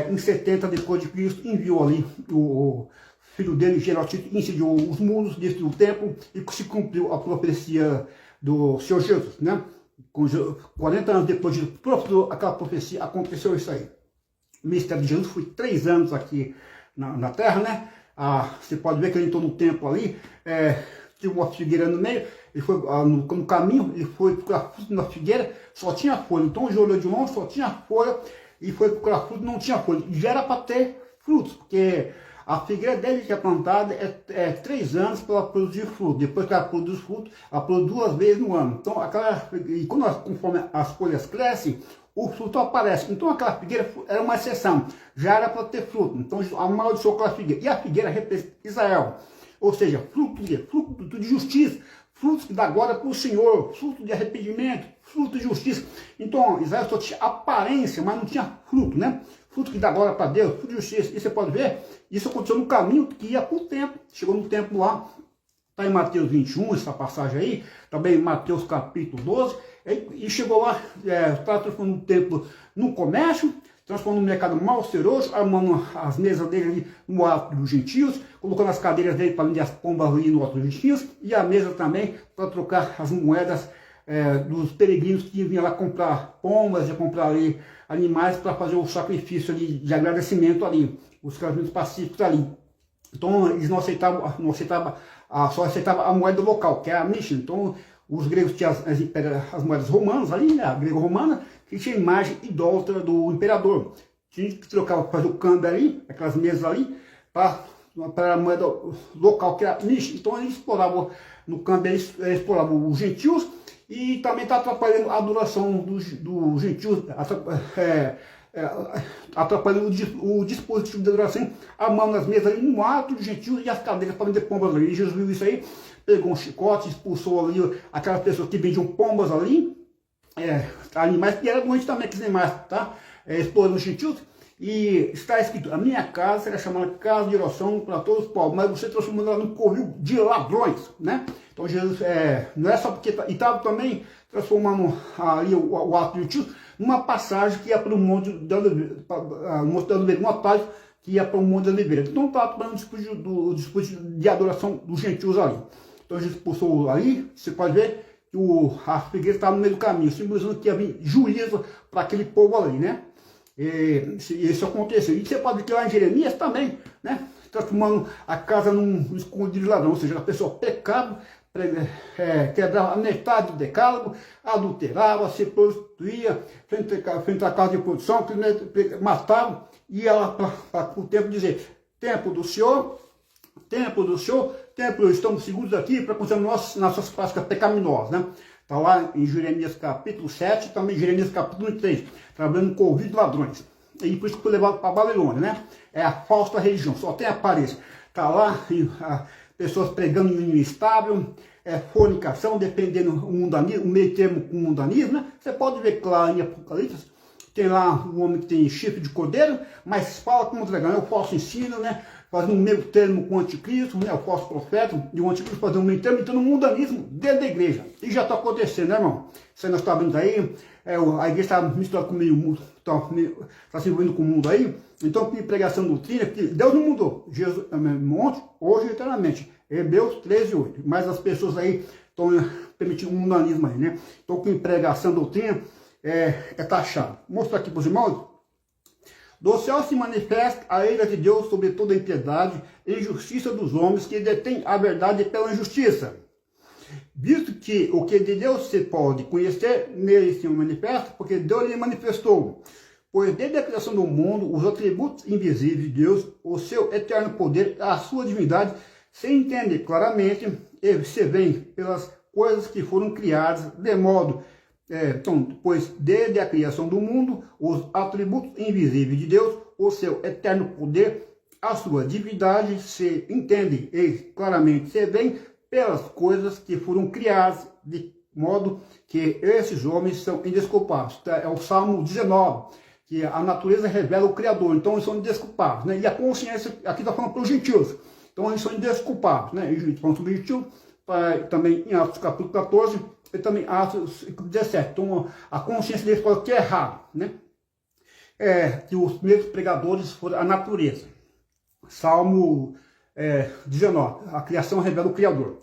em 70 depois de Cristo, enviou ali o filho dele, general Tito, incendiou os muros, destruiu o templo e se cumpriu a profecia do Senhor Jesus, né? 40 anos depois de aquela profecia, aconteceu isso aí. O ministério de Jesus foi 3 anos aqui na terra, né? Você pode ver que ele entrou no templo ali, tinha uma figueira no meio, ele foi no caminho, ele foi procurar fruto na figueira, só tinha folha. Então ele olhou de longe, só tinha folha, e foi procurar fruto, não tinha folha. E já era para ter frutos, porque a figueira dele que é plantada 3 anos para ela produzir fruto. Depois que ela produz fruto, ela produz 2 vezes no ano. Então, conforme as folhas crescem, o fruto aparece. Então, aquela figueira era uma exceção. Já era para ter fruto. Então, amaldiçoou aquela figueira. E a figueira representa Israel. Ou seja, fruto de justiça. Frutos que dá glória para o Senhor. Fruto de arrependimento. Fruto de justiça. Então, Israel só tinha aparência, mas não tinha fruto, né? Fruto que dá glória para Deus, fruto de justiça. E você pode ver, isso aconteceu no caminho que ia para o templo. Chegou no templo lá, está em Mateus 21, essa passagem aí, também em Mateus capítulo 12, e chegou lá, está transformando o templo num comércio, transformando um mercado malceroso, armando as mesas dele ali no alto dos gentios, colocando as cadeiras dele para vender as pombas ali no alto dos gentios, e a mesa também para trocar as moedas dos peregrinos que vinham lá comprar pombas, comprar ali animais para fazer o sacrifício ali de agradecimento ali, os casamentos pacíficos ali. Então eles não aceitavam só aceitavam a moeda local, que é a Mishnah. Então os gregos tinham as moedas romanas ali, né, a grego-romana, que tinha a imagem idólatra do imperador. Tinha que trocar, fazer o câmbio ali, aquelas mesas ali, para a moeda local, que era a Mishnah. Então eles exploravam, no câmbio eles exploravam os gentios, e também está atrapalhando a adoração dos gentios, atrapalhando o dispositivo de adoração, armando as mesas ali no ato dos gentios e as cadeiras para vender pombas ali. E Jesus viu isso aí, pegou um chicote, expulsou ali aquelas pessoas que vendiam pombas ali, animais que eram doentes também, aqueles animais, tá? Explorando os gentios. E está escrito, a minha casa será chamada casa de oração para todos os povos, mas você transformou ela num covil de ladrões, né? Então Jesus, não é só porque, e estava também transformando ali o ato de tio numa passagem que ia para o Monte da Oliveira, uma página que ia para o Monte da Oliveira. Então estava tomando o dispositivo de adoração dos gentios ali. Então Jesus expulsou ali, você pode ver que a figueira estava no meio do caminho, simbolizando que ia vir juízo para aquele povo ali, né? Isso aconteceu. E você pode ver que lá em Jeremias também, né? Transformando a casa num escondido de ladrão, ou seja, a pessoa pecava, quebrava a metade do decálogo, adulterava, se prostituía, frente à casa de produção, matava, e ia lá para o templo dizer, templo do Senhor, estamos seguros aqui para continuar nossas práticas pecaminosas, né? Está lá em Jeremias capítulo 7, também em Jeremias capítulo 3, trabalhando com ouvido de ladrões. E por isso que foi levado para a Babilônia, né? É a falsa religião, só tem aparência. Está lá pessoas pregando em união estável, fornicação, dependendo do mundanismo, o meio termo com o mundanismo, né? Você pode ver claro em Apocalipse, tem lá um homem que tem chifre de cordeiro, mas fala como dragão, é o falso ensino, né? Fazendo um meio termo com o anticristo, né? O falso profeta, e o anticristo fazendo um meio termo, então no mundanismo dentro da igreja. E já está acontecendo, né, irmão? Você nós está vendo aí, a igreja está misturada com o meio mundo, está se envolvendo com o mundo aí. Então, que pregação de doutrina, que Deus não mudou. Jesus é o mesmo monte, hoje e eternamente. Hebreus 13:8. Mas as pessoas aí estão permitindo um mundanismo aí, né? Então, que pregação de doutrina é taxado. Vou mostrar aqui para os irmãos. Do céu se manifesta a ira de Deus sobre toda a impiedade e injustiça dos homens que detêm a verdade pela injustiça. Visto que o que de Deus se pode conhecer, nele se manifesta, porque Deus lhe manifestou. Pois desde a criação do mundo, os atributos invisíveis de Deus, o seu eterno poder, a sua divindade, se entende claramente e se vê pelas coisas que foram criadas, de modo Então, pois desde a criação do mundo, os atributos invisíveis de Deus, o seu eterno poder, a sua divindade se entende e claramente se vê pelas coisas que foram criadas, de modo que esses homens são indesculpáveis. É o Salmo 19, que a natureza revela o Criador, então eles são indesculpáveis, né? E a consciência, aqui está falando para os gentios, então eles são indesculpáveis, né? E falando sobre os gentios, também em Atos capítulo 14, e também Atos 17, então a consciência deles fala que é errado, né? Que os primeiros pregadores foram a natureza. Salmo 19, a criação revela o Criador.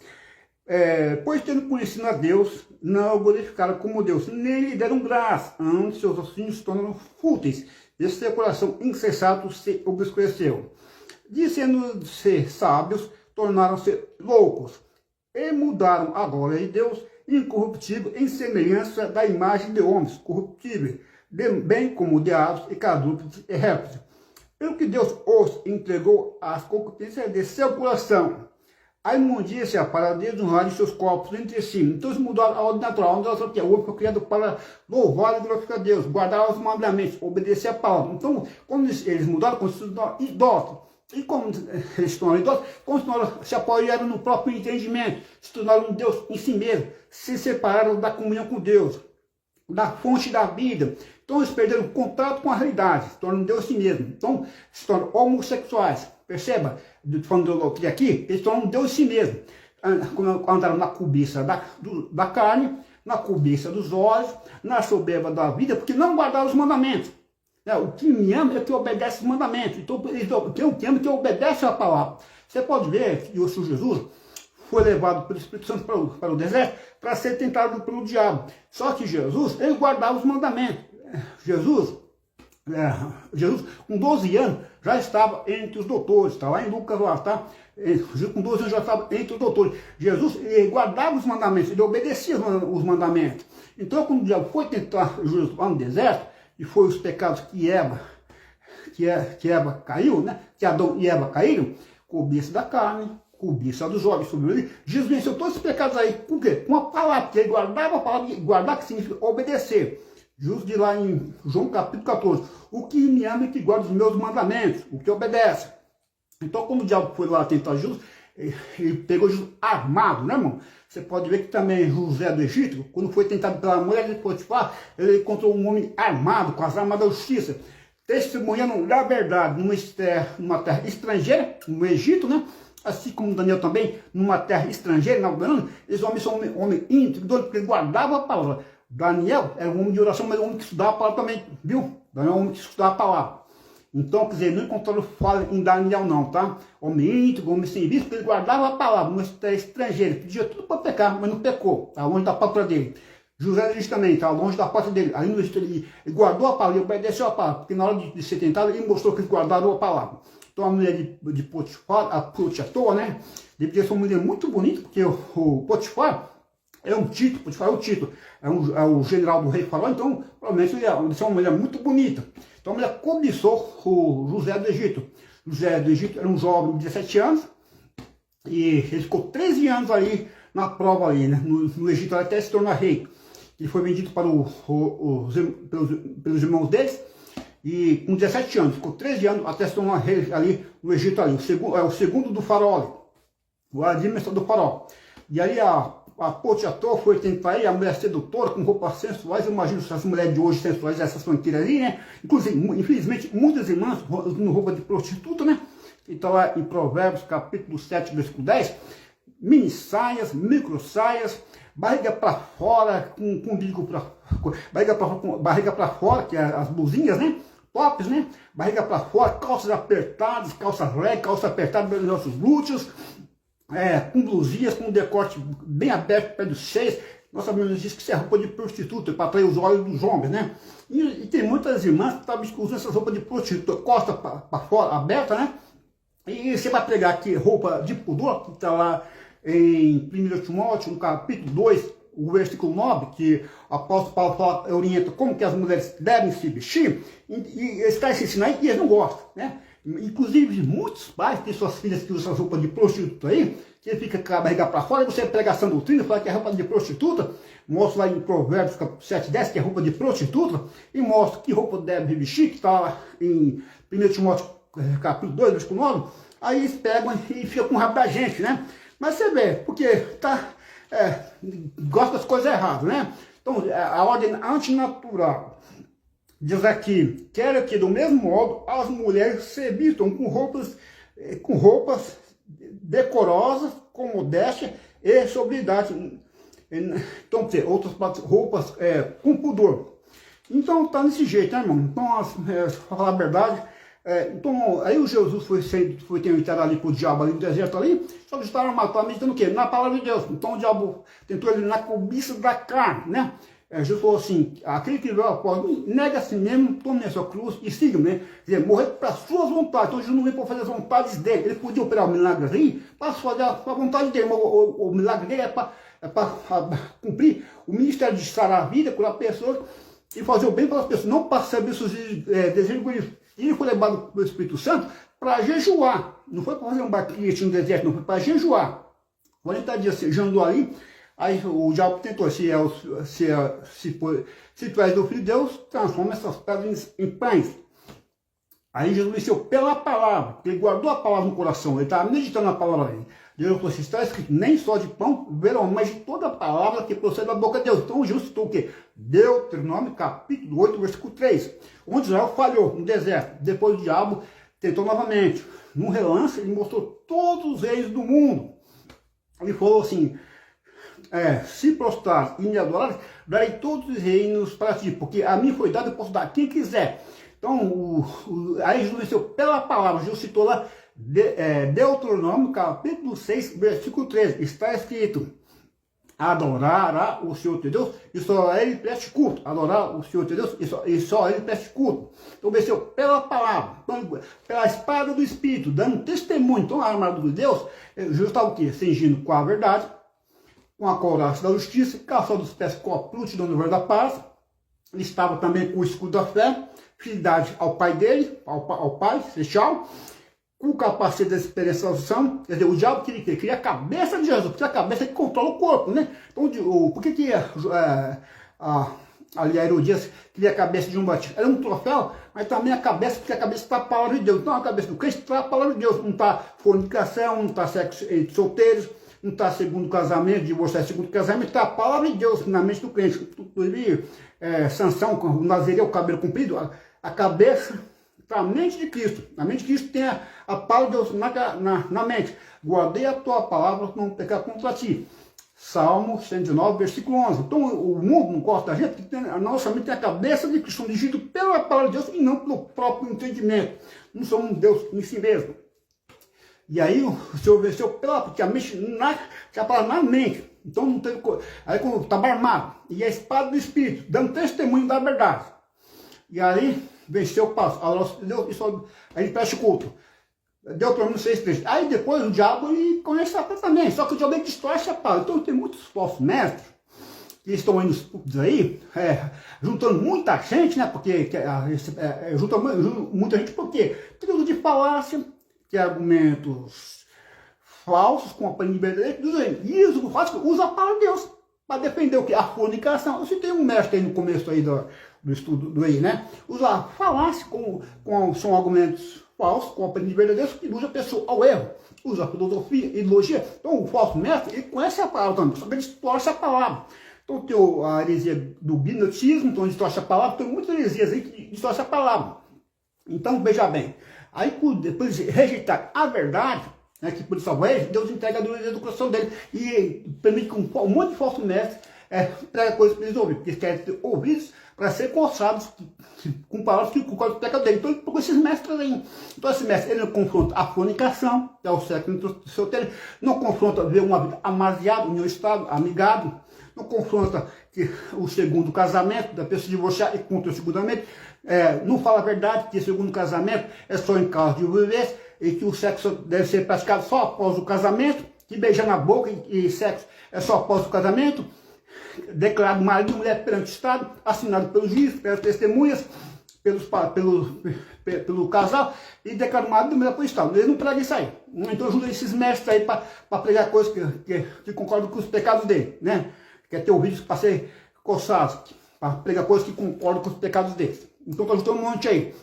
Pois tendo conhecido a Deus, não o glorificaram como Deus, nem lhe deram graça, antes seus ossinhos se tornaram fúteis, e seu coração insensato se obscureceu. Dizendo-se sábios, tornaram-se loucos, e mudaram a glória de Deus, incorruptível, em semelhança da imagem de homens, corruptível, bem como de aves e quadrúpedes e répteis. Pelo que Deus os entregou às concupiscências de seu coração, a imundícia para desonrar de seus corpos entre si. Então eles mudaram a ordem natural, onde o homem foi criado para louvar e glorificar a Deus, guardar os mandamentos, obedecer a palavra. Então, quando eles mudaram, quando se tornaram idólatras, e como eles se tornaram idólatras, se apoiaram no próprio entendimento, se tornaram um Deus em si mesmo, se separaram da comunhão com Deus, da fonte da vida. Então eles perderam o contato com a realidade, se tornam Deus em si mesmo. Então se tornam homossexuais. Perceba, falando de idolatria aqui, eles se tornam Deus em si mesmo. Andaram na cobiça da carne, na cobiça dos olhos, na soberba da vida, porque não guardaram os mandamentos. O que me ama é que obedece os mandamentos. Então, quem eu te amo é que obedece a palavra. Você pode ver que o Senhor Jesus foi levado pelo Espírito Santo para o deserto para ser tentado pelo diabo. Só que Jesus, ele guardava os mandamentos. Jesus, com 12 anos, já estava entre os doutores. Está lá em Lucas, lá, tá? Com 12 anos já estava entre os doutores. Jesus, ele guardava os mandamentos, ele obedecia os mandamentos. Então, quando o diabo foi tentar Jesus lá no deserto, e foi os pecados que Eva caiu, né? Que Adão e Eva caíram, cobiça da carne, cobiça dos olhos, sobre ele. Jesus venceu todos esses pecados aí, com o quê? Com a palavra, porque ele guardava a palavra, e guardar que significa obedecer. Jesus diz lá em João capítulo 14, o que me ama é que guarda os meus mandamentos, o que obedece. Então, quando o diabo foi lá tentar Jesus, ele pegou Jesus armado, né, irmão? Você pode ver que também José do Egito, quando foi tentado pela mulher de Potifar, ele encontrou um homem armado, com as armas da justiça, testemunhando da verdade numa terra estrangeira, no Egito, né? Assim como Daniel também, numa terra estrangeira, na Babilônia. Esses homens são homens íntegros, porque ele guardava a palavra. Daniel era um homem de oração, mas um homem que estudava a palavra também, viu? Daniel é um homem que estudava a palavra. Então, quer dizer, não encontraram fala em Daniel não, tá? Homem íntegro, homem sem vício, porque ele guardava a palavra, numa terra estrangeira, pedia tudo para pecar, mas não pecou, tá longe da pátria dele. José diz também, tá longe da pátria dele. Aí ele guardou a palavra, ele obedeceu a palavra, porque na hora de ser tentado, ele mostrou que ele guardava a palavra. Então a mulher de Potifar, a Potifar, né? Deveria ser uma mulher muito bonita, porque o Potifar é um título, Potifar é um título, é o general do rei Faraó, então provavelmente ele é uma mulher muito bonita. Então a mulher cobiçou o José do Egito. José do Egito era um jovem de 17 anos, e ele ficou 13 anos ali na prova ali, né? No Egito, até se tornar rei. Ele foi vendido para pelos irmãos deles, e com 17 anos, ficou 13 anos até se tornar rei ali no Egito ali. O segundo do faraó, o administrador do faraó. E aí a Potifar foi tentar aí, a mulher sedutora, com roupas sensuais. Eu imagino essas mulheres de hoje sensuais, essas fronteiras ali, né? Inclusive, infelizmente, muitas irmãs usando roupa de prostituta, né? Então lá em Provérbios, capítulo 7, versículo 10, mini saias, micro saias, barriga para fora, com umbigo para barriga para fora, que é as blusinhas, né? Tops, né? Barriga para fora, calças apertadas, calças leg, calça apertada pelos nossos glúteos, com blusinhas, com decote bem aberto, pé dos seios. Nossa Bíblia diz que isso é roupa de prostituta, para atrair os olhos dos homens, né? E tem muitas irmãs que estavam usando essas roupas de prostituta, costa para fora, aberta, né? E você vai pegar aqui roupa de pudor, que está lá em 1 Timóteo, no capítulo 2, o versículo 9, que o apóstolo Paulo orienta como que as mulheres devem se vestir, e está esse ensinando e eles não gostam, né? Inclusive, muitos pais têm suas filhas que usam essa roupa de prostituta aí, que ele fica com a barriga para fora, e você prega essa doutrina, fala que é roupa de prostituta, mostra lá em Provérbios 7:10 que é roupa de prostituta, e mostra que roupa deve vestir, que está lá em 1 Timóteo capítulo 2, versículo 9, aí eles pegam e ficam com raiva da gente, né? Mas você vê, porque gosta das coisas erradas, né? Então, a ordem antinatural diz aqui, quer que do mesmo modo as mulheres se vistam com roupas decorosas, com modéstia e sobriedade. Então, outras roupas com pudor. Então, tá desse jeito, né, irmão? Então, pra falar a verdade, então, aí o Jesus foi tentado ali pro diabo ali no deserto ali, só que estava matando, meditando o quê? Na palavra de Deus. Então, o diabo tentou ele na cobiça da carne, né? Jesus falou assim, aquele que veio após mim, nega a si mesmo, tome a sua cruz e siga-me, né? Quer dizer, morrer para as suas vontades. Então Jesus não veio para fazer as vontades dele. Ele podia operar um milagre aí para fazer a vontade dele, mas o milagre dele é para cumprir o ministério de sarar a vida, curar pessoas e fazer o bem para as pessoas, não para saber seus desejos. E ele foi levado pelo Espírito Santo para jejuar, não foi para fazer um banquete no deserto, não, foi para jejuar. 40 dias jejuando ali. Aí o diabo tentou, se tu és do Filho de Deus, transforma essas pedras em pães. Aí Jesus venceu pela palavra, ele guardou a palavra no coração, ele estava meditando na palavra dele. Deus falou assim, está escrito, nem só de pão viverão, mas de toda a palavra que procede da boca de Deus. Então Jesus citou o quê? Deuteronômio capítulo 8, versículo 3, onde Israel falhou no deserto. Depois o diabo tentou novamente. Num relance, ele mostrou todos os reis do mundo. Ele falou assim, se prostrar e me adorar, darei todos os reinos para ti, porque a mim foi dado, eu posso dar a quem quiser. Então, aí Jesus venceu pela palavra. Jesus citou lá Deuteronômio capítulo 6, versículo 13, está escrito, adorará o Senhor teu Deus e só a ele preste culto. Adorar o Senhor teu Deus e só a ele preste culto. Então venceu pela palavra, pela espada do Espírito, dando testemunho. Então a armadura de Deus, Jesus estava o quê? Cingindo com a verdade, com a couraça da justiça, calçado dos pés com a prontidão do verbo da paz. Ele estava também com o escudo da fé, fidelidade ao Pai dele, ao Pai celestial, com o capacete da experienciação. Quer dizer, o diabo queria a cabeça de Jesus, porque a cabeça que controla o corpo, né? Então, por que ali a Herodias queria a cabeça de João Batista? Era um troféu, mas também a cabeça, porque a cabeça está a palavra de Deus. Então, a cabeça do crente está a palavra de Deus. Não está fornicação, não está sexo entre solteiros, não está segundo casamento, divorciar segundo casamento, está a palavra de Deus na mente do crente. Inclusive, Sansão, o Nazireu, o cabelo comprido, a cabeça está a mente de Cristo. A mente de Cristo tem a palavra de Deus na mente. Guardei a tua palavra para não pecar contra ti. Salmo 119, versículo 11. Então, o mundo não gosta da gente, porque a nossa mente tem a cabeça de Cristo, dirigido pela palavra de Deus e não pelo próprio entendimento. Não somos um Deus em si mesmo. E aí o Senhor venceu porque a mente já fala na mente. Então não tem aí quando estava armado, e a espada do Espírito, dando testemunho da verdade. E aí venceu o passo. Aí ele presta culto. Deuteronômio 6,3. Aí depois o diabo ele conhece a palavra também. Só que o diabo distorce a palavra. Então tem muitos falsos mestres que estão aí nos púlpitos aí, juntando muita gente, né? Porque juntando muita gente, porque tudo de falácia, que argumentos falsos com a palavra verdadeira, e isso usa a palavra de Deus para defender o que? A fornicação. Eu citei um mestre aí no começo aí do estudo do aí, né? Usa falácia são argumentos falsos com a palavra verdadeira que usa a pessoa ao erro, usa a filosofia, ideologia. Então o falso mestre, ele conhece a palavra também, só que ele distorce a palavra. Então tem a heresia do binotismo, então ele distorce a palavra, tem muitas heresias aí que distorce a palavra. Então veja bem, aí depois de rejeitar a verdade, né, que por salvar ele, Deus entrega a dureza do coração dele e permite que um monte de falsos mestres prega coisas para eles ouvirem, porque eles querem ter ouvidos para ser coçados com palavras que concordam com o pecado dele. Então ele procura esses mestres aí. Então esse mestre, ele não confronta a fornicação, que é o sexo entre solteiros, não confronta ver uma vida amasiada, união estável, amigado, não confronta o segundo casamento, da pessoa divorciar e contra o segundo casamento, não fala a verdade, que o segundo casamento é só em caso de viuvez, e que o sexo deve ser praticado só após o casamento, que beijar na boca e sexo é só após o casamento, declarado marido e mulher perante o Estado, assinado pelos juízes, pelas testemunhas, pelo casal e declara uma de mulher cristã. Ele não prega isso aí. Então ajuda esses mestres aí para pregar coisas que concordam com os pecados dele, né? Quer ter ouvidos para ser coçados, para pregar coisas que concordam com os pecados deles. Então está ajudando um monte aí.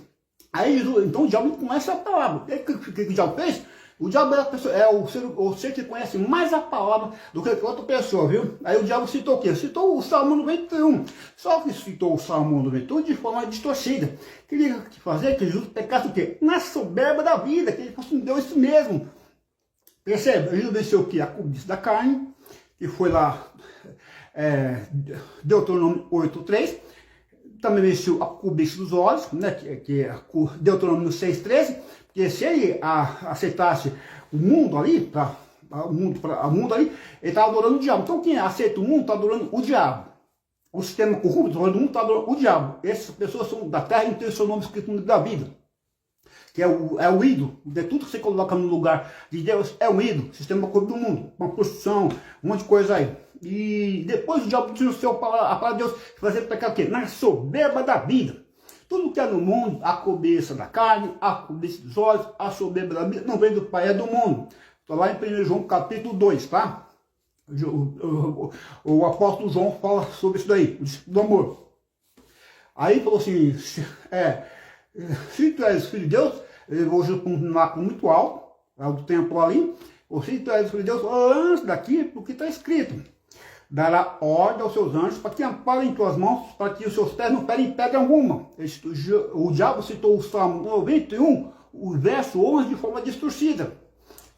Aí Jesus, então o diabo conhece a palavra. O que o diabo fez? O diabo é o ser que conhece mais a palavra do que outra pessoa, viu? Aí o diabo citou o quê? Citou o Salmo 91. Só que citou o Salmo 91 de forma distorcida. Queria fazer que Jesus pecasse o quê? Na soberba da vida, que ele fosse um Deus isso mesmo. Percebe? Jesus venceu o quê? A cobiça da carne, que foi lá, Deuteronômio 8:3. Também venceu a cobiça dos olhos, né? Que é Deuteronômio 6:13. Porque se ele aceitasse o mundo ali, o mundo ali, ele estava adorando o diabo. Então quem aceita o mundo está adorando o diabo. O sistema corrupto do mundo está adorando o diabo. Essas pessoas são da terra e tem o seu nome escrito no livro da vida. Que é o ídolo. De tudo que você coloca no lugar de Deus é um ídolo. Sistema corrupto do mundo. Uma construção, um monte de coisa aí. E depois o diabo tira a palavra de Deus e fazer pecar o quê? Na soberba da vida. Tudo que é no mundo, a cobiça da carne, a cobiça dos olhos, a soberba da vida, não vem do Pai, é do mundo. Estou lá em 1 João capítulo 2, tá? O apóstolo João fala sobre isso daí, o discípulo do amor. Aí falou assim, se tu és filho de Deus, ele vou continuar muito alto, do templo ali, ou se tu és filho de Deus, antes daqui, porque está escrito. Dará ordem aos seus anjos para que amparem tuas mãos, para que os seus pés não ferem em pedra alguma. O diabo citou o Salmo 91, o verso 11, de forma distorcida.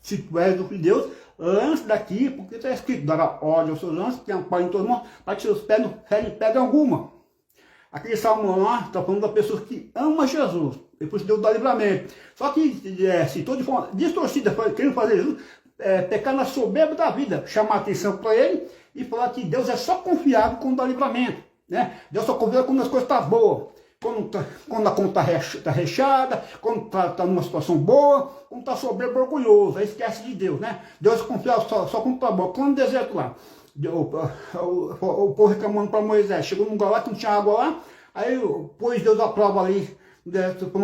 Se tu és do Filho de Deus, lance daqui, porque está escrito, dará ordem aos seus anjos, que amparem tuas mãos, para que seus pés não ferem em pedra alguma. Aquele salmo lá está falando da pessoa que ama Jesus, depois Deus dá livramento. Só que citou de forma distorcida, querendo fazer Jesus pecar na soberba da vida, chamar a atenção para ele e falar que Deus é só confiável quando dá livramento, né? Deus só confia quando as coisas estão boas, quando a conta está recheada, quando está numa situação boa, quando está soberbo orgulhoso, aí esquece de Deus, né? Deus confia só quando está bom. Quando no deserto lá, o povo reclamando para Moisés, chegou num lugar lá que não tinha água lá, aí pôs Deus à prova ali,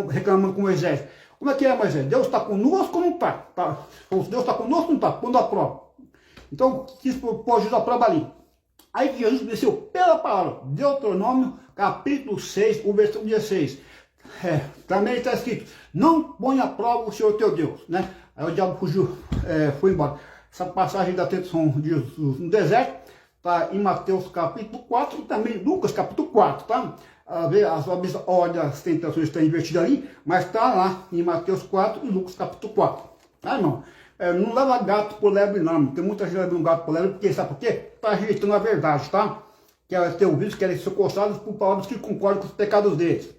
reclamando com Moisés. Como é que é, Moisés? Deus está conosco ou não está? Deus está conosco ou não está? Quando a prova. Então, quis pôr Jesus à prova ali. Aí Jesus desceu pela palavra, Deuteronômio, capítulo 6, o versículo 16. Também está escrito, não põe à prova o Senhor teu Deus, né? Aí o diabo fugiu, foi embora. Essa passagem da tentação de Jesus no deserto está em Mateus capítulo 4 e também Lucas capítulo 4, tá? As ordens das tentações estão invertidas ali, mas está lá em Mateus 4 e Lucas capítulo 4. Ah, irmão, não leva gato por lebre não, tem muita gente levando gato por lebre, porque sabe por quê? Está rejeitando a verdade, tá? Quer ter ouvidos, querem ser coçados por palavras que concordam com os pecados deles.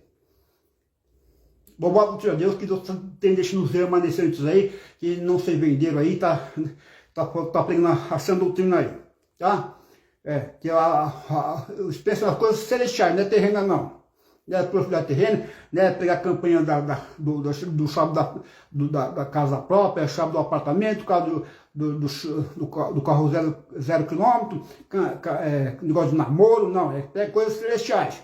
Louvado seja Deus, que Deus tem deixado os remanescentes aí, que não se venderam aí, tá pregando a sã doutrina aí, tá? Que eles pensam nas coisas celestiais, não é terrena não. Não é prosperidade terrena, não é pegar a campanha do chave da casa própria, a chave do apartamento, do carro zero quilômetro, negócio de namoro, não, é coisas celestiais.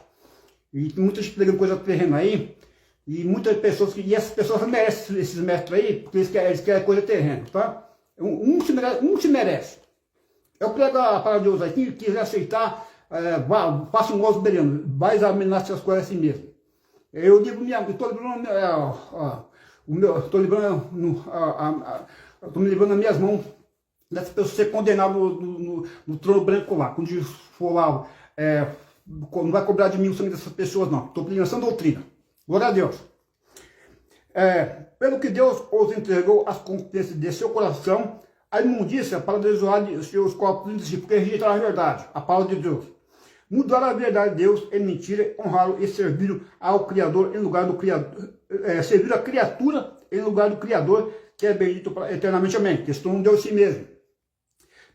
E tem muita gente pegando coisa terrena aí, e muitas pessoas, e essas pessoas merecem esses mestres aí, porque eles querem coisa terrena, tá? Um se merece. Eu prego a palavra de Deus aqui, quiser aceitar, faça um gosto brilhando, vai examinar essas coisas assim mesmo. Eu digo, estou me livrando nas minhas mãos dessas pessoas ser condenadas no trono branco lá. Quando Jesus for lá, não vai cobrar de mim o sangue dessas pessoas, não. Estou pedindo essa doutrina. Glória a Deus. Pelo que Deus os entregou as concupiscências de seu coração, a imundícia para desoar de seus corpos, porque rejeitaram a verdade, a palavra de Deus. Mudaram a verdade de Deus em mentira, honraram e serviram ao Criador em lugar do Criador, serviram a criatura em lugar do Criador, que é bendito eternamente, amém. Que estão Deus em si mesmo.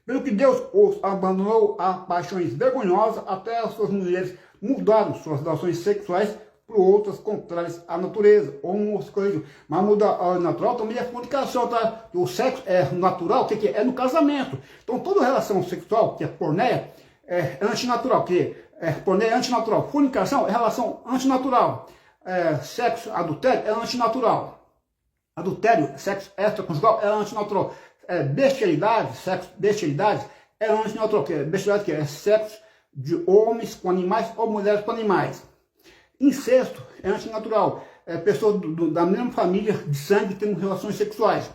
Pelo que Deus os abandonou a paixões vergonhosas, até as suas mulheres mudaram suas relações sexuais por outras contrárias à natureza, homossexualismo. Mas muda a natural também é fornicação, tá? O sexo é natural, o que é? É no casamento. Então toda relação sexual, que é porneia, é antinatural, porneia é antinatural. Fornicação é relação antinatural. sexo adultério é antinatural. Adultério, sexo extraconjugal é antinatural. Bestialidade, sexo, bestialidade é antinatural. Bestialidade que é sexo de homens com animais ou mulheres com animais. Incesto é antinatural. Pessoas da mesma família de sangue tendo relações sexuais.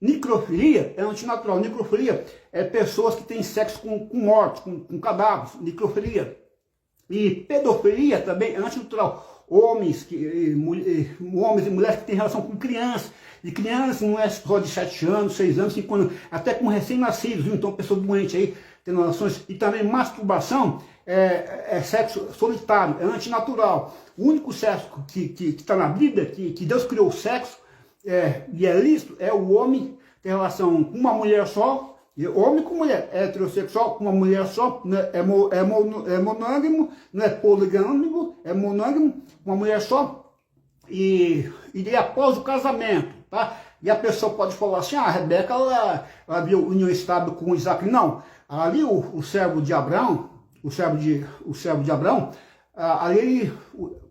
Necrofilia é antinatural. Necrofilia é pessoas que têm sexo com mortos, com cadáveres. Necrofilia. E pedofilia também é antinatural. Homens e mulheres que têm relação com crianças. E criança não é só de 7 anos, 6 anos, 5 anos, até com recém-nascidos. Então, pessoa doente aí, tendo relações. E também masturbação é sexo solitário, é antinatural. O único sexo que está na Bíblia, que Deus criou o sexo, e é lícito, é o homem ter relação com uma mulher só. Homem com mulher, heterossexual com uma mulher só, é monôgamo, não é poligâmico, é monôgamo, uma mulher só, e após o casamento, tá? E a pessoa pode falar assim, a Rebeca, ela viu união estável com Isaac. Não, ali o servo de Abraão, ali ele,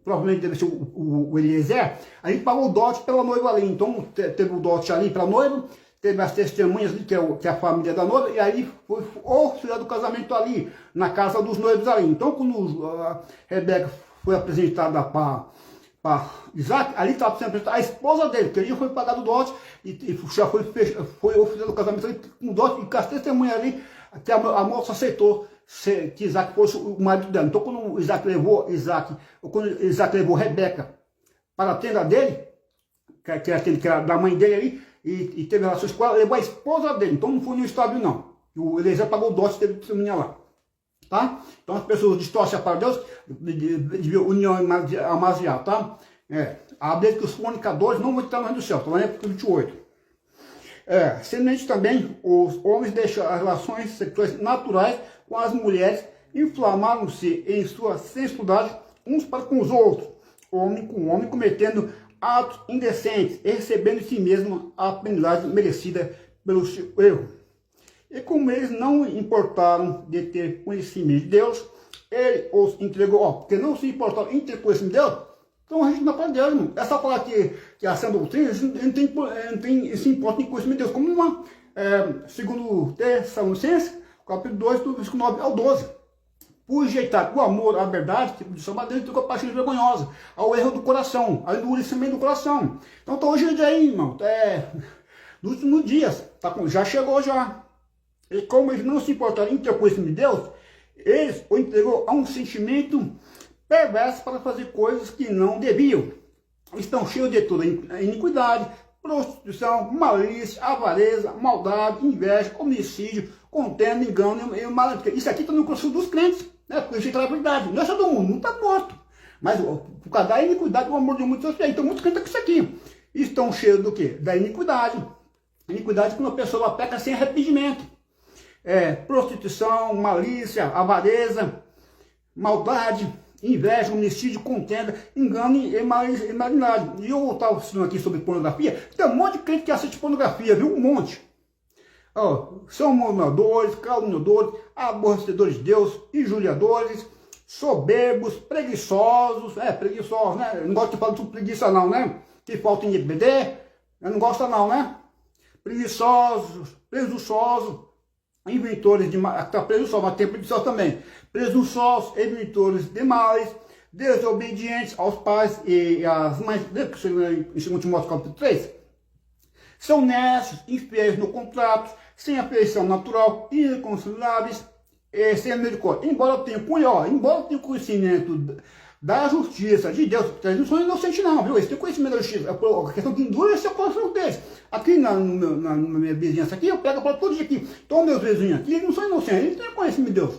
provavelmente deve ser o Eliezer, aí pagou o dote pela noiva ali, então teve o dote ali para a noiva, teve as testemunhas ali, que é a família da noiva, e aí foi oficial do casamento ali, na casa dos noivos ali. Então, quando a Rebeca foi apresentada para Isaac, ali estava sendo apresentada a esposa dele, que ali foi pagado o dote, e já foi oficial do casamento ali, com o dote, e com as testemunhas ali, que a moça aceitou que Isaac fosse o marido dela. Então, quando Isaac levou Rebeca para a tenda dele, que era da mãe dele ali, e teve relações com ela, levou a esposa dele. Então não foi no estádio, não. O Eliezer pagou o dote, teve testemunha lá. Tá? Então as pessoas distorcem para Deus, de união amasial, tá? A Bíblia que os fornicadores não vão entrar no reino do céu. Está lá em Época 28. Semelhante também, os homens deixam as relações sexuais naturais com as mulheres, inflamaram-se em sua sensualidade uns para com os outros, homem com homem, cometendo atos indecentes, e recebendo em si mesmo a penalidade merecida pelo seu erro. E como eles não importaram de ter conhecimento de Deus, ele os entregou, porque não se importaram em ter conhecimento de Deus, então a gente não é para Deus, irmão. Essa palavra que é a sã doutrina, eles não tem esse importa em conhecimento de Deus, como uma, segundo Tessalonicenses, capítulo 2, do versículo 9 ao 12. Por rejeitar o amor, a verdade, tipo de salvadeira, ele ficou a paixão vergonhosa, ao erro do coração, ao endurecimento do coração. Então tá hoje em dia aí, irmão, nos últimos dias, já chegou já. E como eles não se importaram em ter conhecimento de Deus, eles o entregou a um sentimento perverso para fazer coisas que não deviam. Estão cheios de toda iniquidade, prostituição, malícia, avareza, maldade, inveja, homicídio, contenda, engano e malandragem. Isso aqui está no coração dos crentes, né? Porque rejeitar a verdade. Não é só do mundo está morto. Mas por causa da iniquidade, o amor de muitos fiéis. Então muitos crentes com isso aqui. Estão cheios do quê? Da iniquidade. Iniquidade quando a pessoa peca sem arrependimento. Prostituição, malícia, avareza, maldade, inveja, homicídio, contenda, engano e malandragem. E eu estava ensinando aqui sobre pornografia. Tem um monte de crente que assiste pornografia, viu? Um monte. São murmuradores, caluniadores, aborrecedores de Deus, injuriadores, soberbos, preguiçosos, preguiçosos, né? Eu não gosto de falar sobre preguiça não, né? Que falta em EBD, eu não gosto não, né? Preguiçosos, presunçosos, inventores de mal, está presunçoso, mas tem preguiçosos também. Presunçosos, inventores de males, desobedientes aos pais e às mães, que em 2 Timóteo capítulo 3. São necios, infiéis no contrato, sem afeição natural, irreconciliáveis, sem misericórdia. Embora tenha conhecimento da justiça de Deus, eles não são inocentes não, viu? Eles têm conhecimento da justiça, a questão que endurece o coração deles. Aqui na minha vizinhança aqui, eu pego para todo dia aqui, todos meus vizinhos aqui, eles não são inocentes, eles têm conhecimento de Deus.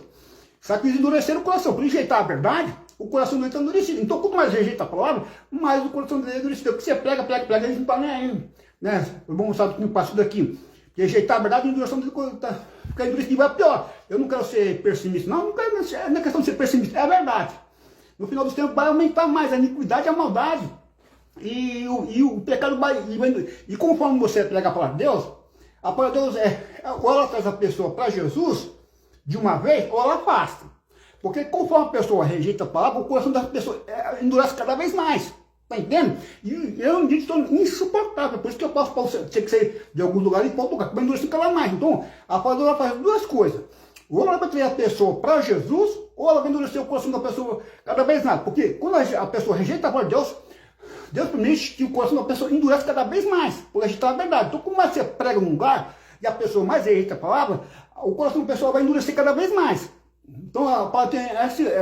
Só que eles endureceram o coração, por rejeitar a verdade, o coração não está endurecido. Então, quanto mais rejeita a palavra, mais o coração dele é endurecido. Porque você prega, eles não estão nem aí. Né? Vamos usar um passo daqui. Rejeitar a verdade, a endurecição dele fica endurecido e vai pior. Eu não quero ser pessimista, não é questão de ser pessimista, é a verdade. No final dos tempos vai aumentar mais a iniquidade e a maldade. E o pecado vai. E conforme você prega a palavra de Deus ou ela traz a pessoa para Jesus de uma vez, ou ela afasta. Porque conforme a pessoa rejeita a palavra, o coração da pessoa endurece cada vez mais. Tá entendendo? E eu me digo insuportável, por isso que eu passo para você, tinha que ser de alguns lugares e para outro lugar, para endurecer cada mais. Então, a palavra vai fazer duas coisas. Ou ela vai trazer a pessoa para Jesus, ou ela vai endurecer o coração da pessoa cada vez mais. Porque quando a pessoa rejeita a palavra de Deus, Deus permite que o coração da pessoa endurece cada vez mais, por rejeitar a verdade. Então, como você prega num lugar e a pessoa mais rejeita a palavra, o coração da pessoa vai endurecer cada vez mais. Então, a palavra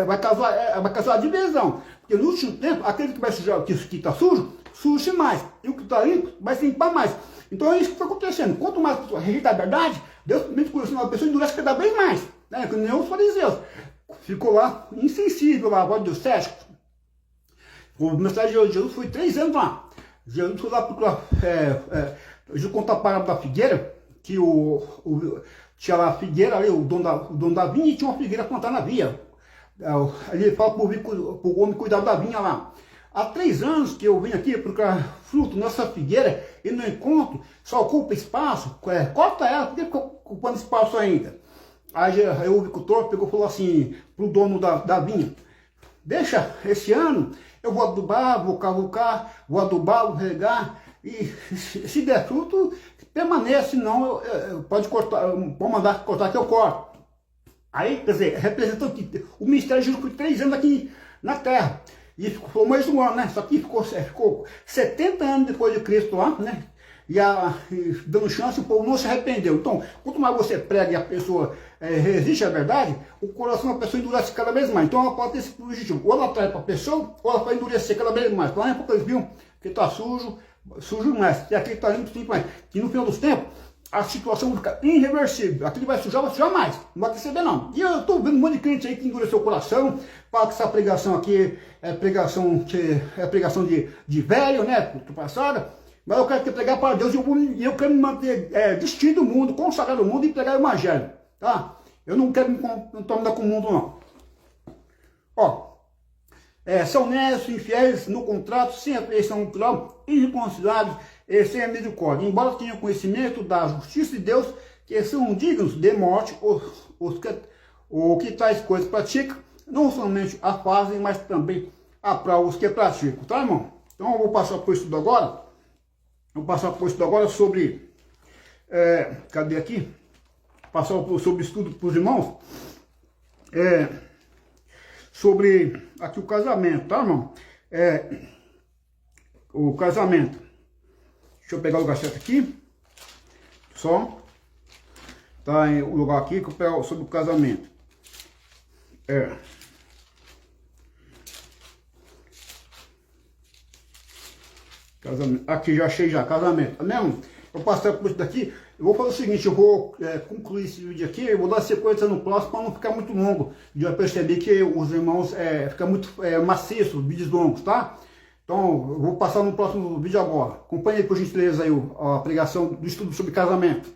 vai causar a divisão. Porque no último tempo, aquele que vai sujar, que está sujo, suje mais. E o que está limpo vai se limpar mais. Então é isso que está acontecendo. Quanto mais a pessoa rejeita a verdade, Deus permite que o coração da pessoa endurece cada vez mais. Né? Que nem os fariseus. Ficou lá insensível lá, a voz do cético. O mensagem de Jesus foi 3 anos lá. Jesus foi lá procurar. Jesus conta a parábola da figueira, que tinha lá a figueira ali, o dono da vinha, e tinha uma figueira plantada na via. Ele fala para o homem cuidar da vinha lá. Há 3 anos que eu venho aqui procurar fruto nessa figueira e não encontro, só ocupa espaço, corta ela, por que fica ocupando espaço ainda? Aí o agricultor pegou e falou assim para o dono da vinha: deixa, esse ano eu vou adubar, vou cavucar, vou adubar, vou regar, e se der fruto, permanece, senão pode cortar, pode mandar cortar que eu corto. Aí, quer dizer, representou que o ministério de Jesus foi 3 anos aqui na terra. E ficou mais um ano, né? Só que ficou 70 anos depois de Cristo lá, né? E dando chance, o povo não se arrependeu. Então, quanto mais você prega e a pessoa resiste à verdade, o coração da pessoa endurece cada vez mais. Então, ela pode ter esse objetivo. Ou ela atrai para a pessoa, ou ela vai endurecer cada vez mais. Lá em Apocalipse, viu? Que está sujo mais. E aqui está limpo mais. E no final dos tempos, a situação vai ficar irreversível. Aquilo vai sujar mais. Não vai perceber, não. E eu estou vendo um monte de crente aí que endureceu o coração, fala que essa pregação aqui é pregação de velho, né? Do passado. Mas eu quero pregar para Deus e eu quero me manter distinto do mundo, consagrado do mundo e pregar o evangelho. Tá? Eu não quero me contaminar com o mundo, não. Ó. São honestos, infiéis no contrato, sem afeição natural, irreconciliáveis e sem a misericórdia. Embora tenham conhecimento da justiça de Deus, que são dignos de morte, os que tais coisas praticam, não somente a fazem, mas também aprovam os que praticam. Tá, irmão? Então eu vou passar por isso agora. Vou passar por isso agora sobre. Cadê aqui? Passar sobre estudo para os irmãos. Sobre aqui o casamento, tá, irmão? O casamento. Deixa eu pegar o lugar certo aqui. Só. Tá em o lugar aqui que eu pego sobre o casamento. Casamento. Aqui já achei já, casamento. Tá mesmo? Eu passar por isso daqui. Eu vou fazer o seguinte, eu vou concluir esse vídeo aqui, eu vou dar sequência no próximo para não ficar muito longo. Já percebi que os irmãos fica muito maciço, vídeos longos, tá? Então, eu vou passar no próximo vídeo agora. Acompanhe aí, por gentileza, aí, a pregação do estudo sobre casamento.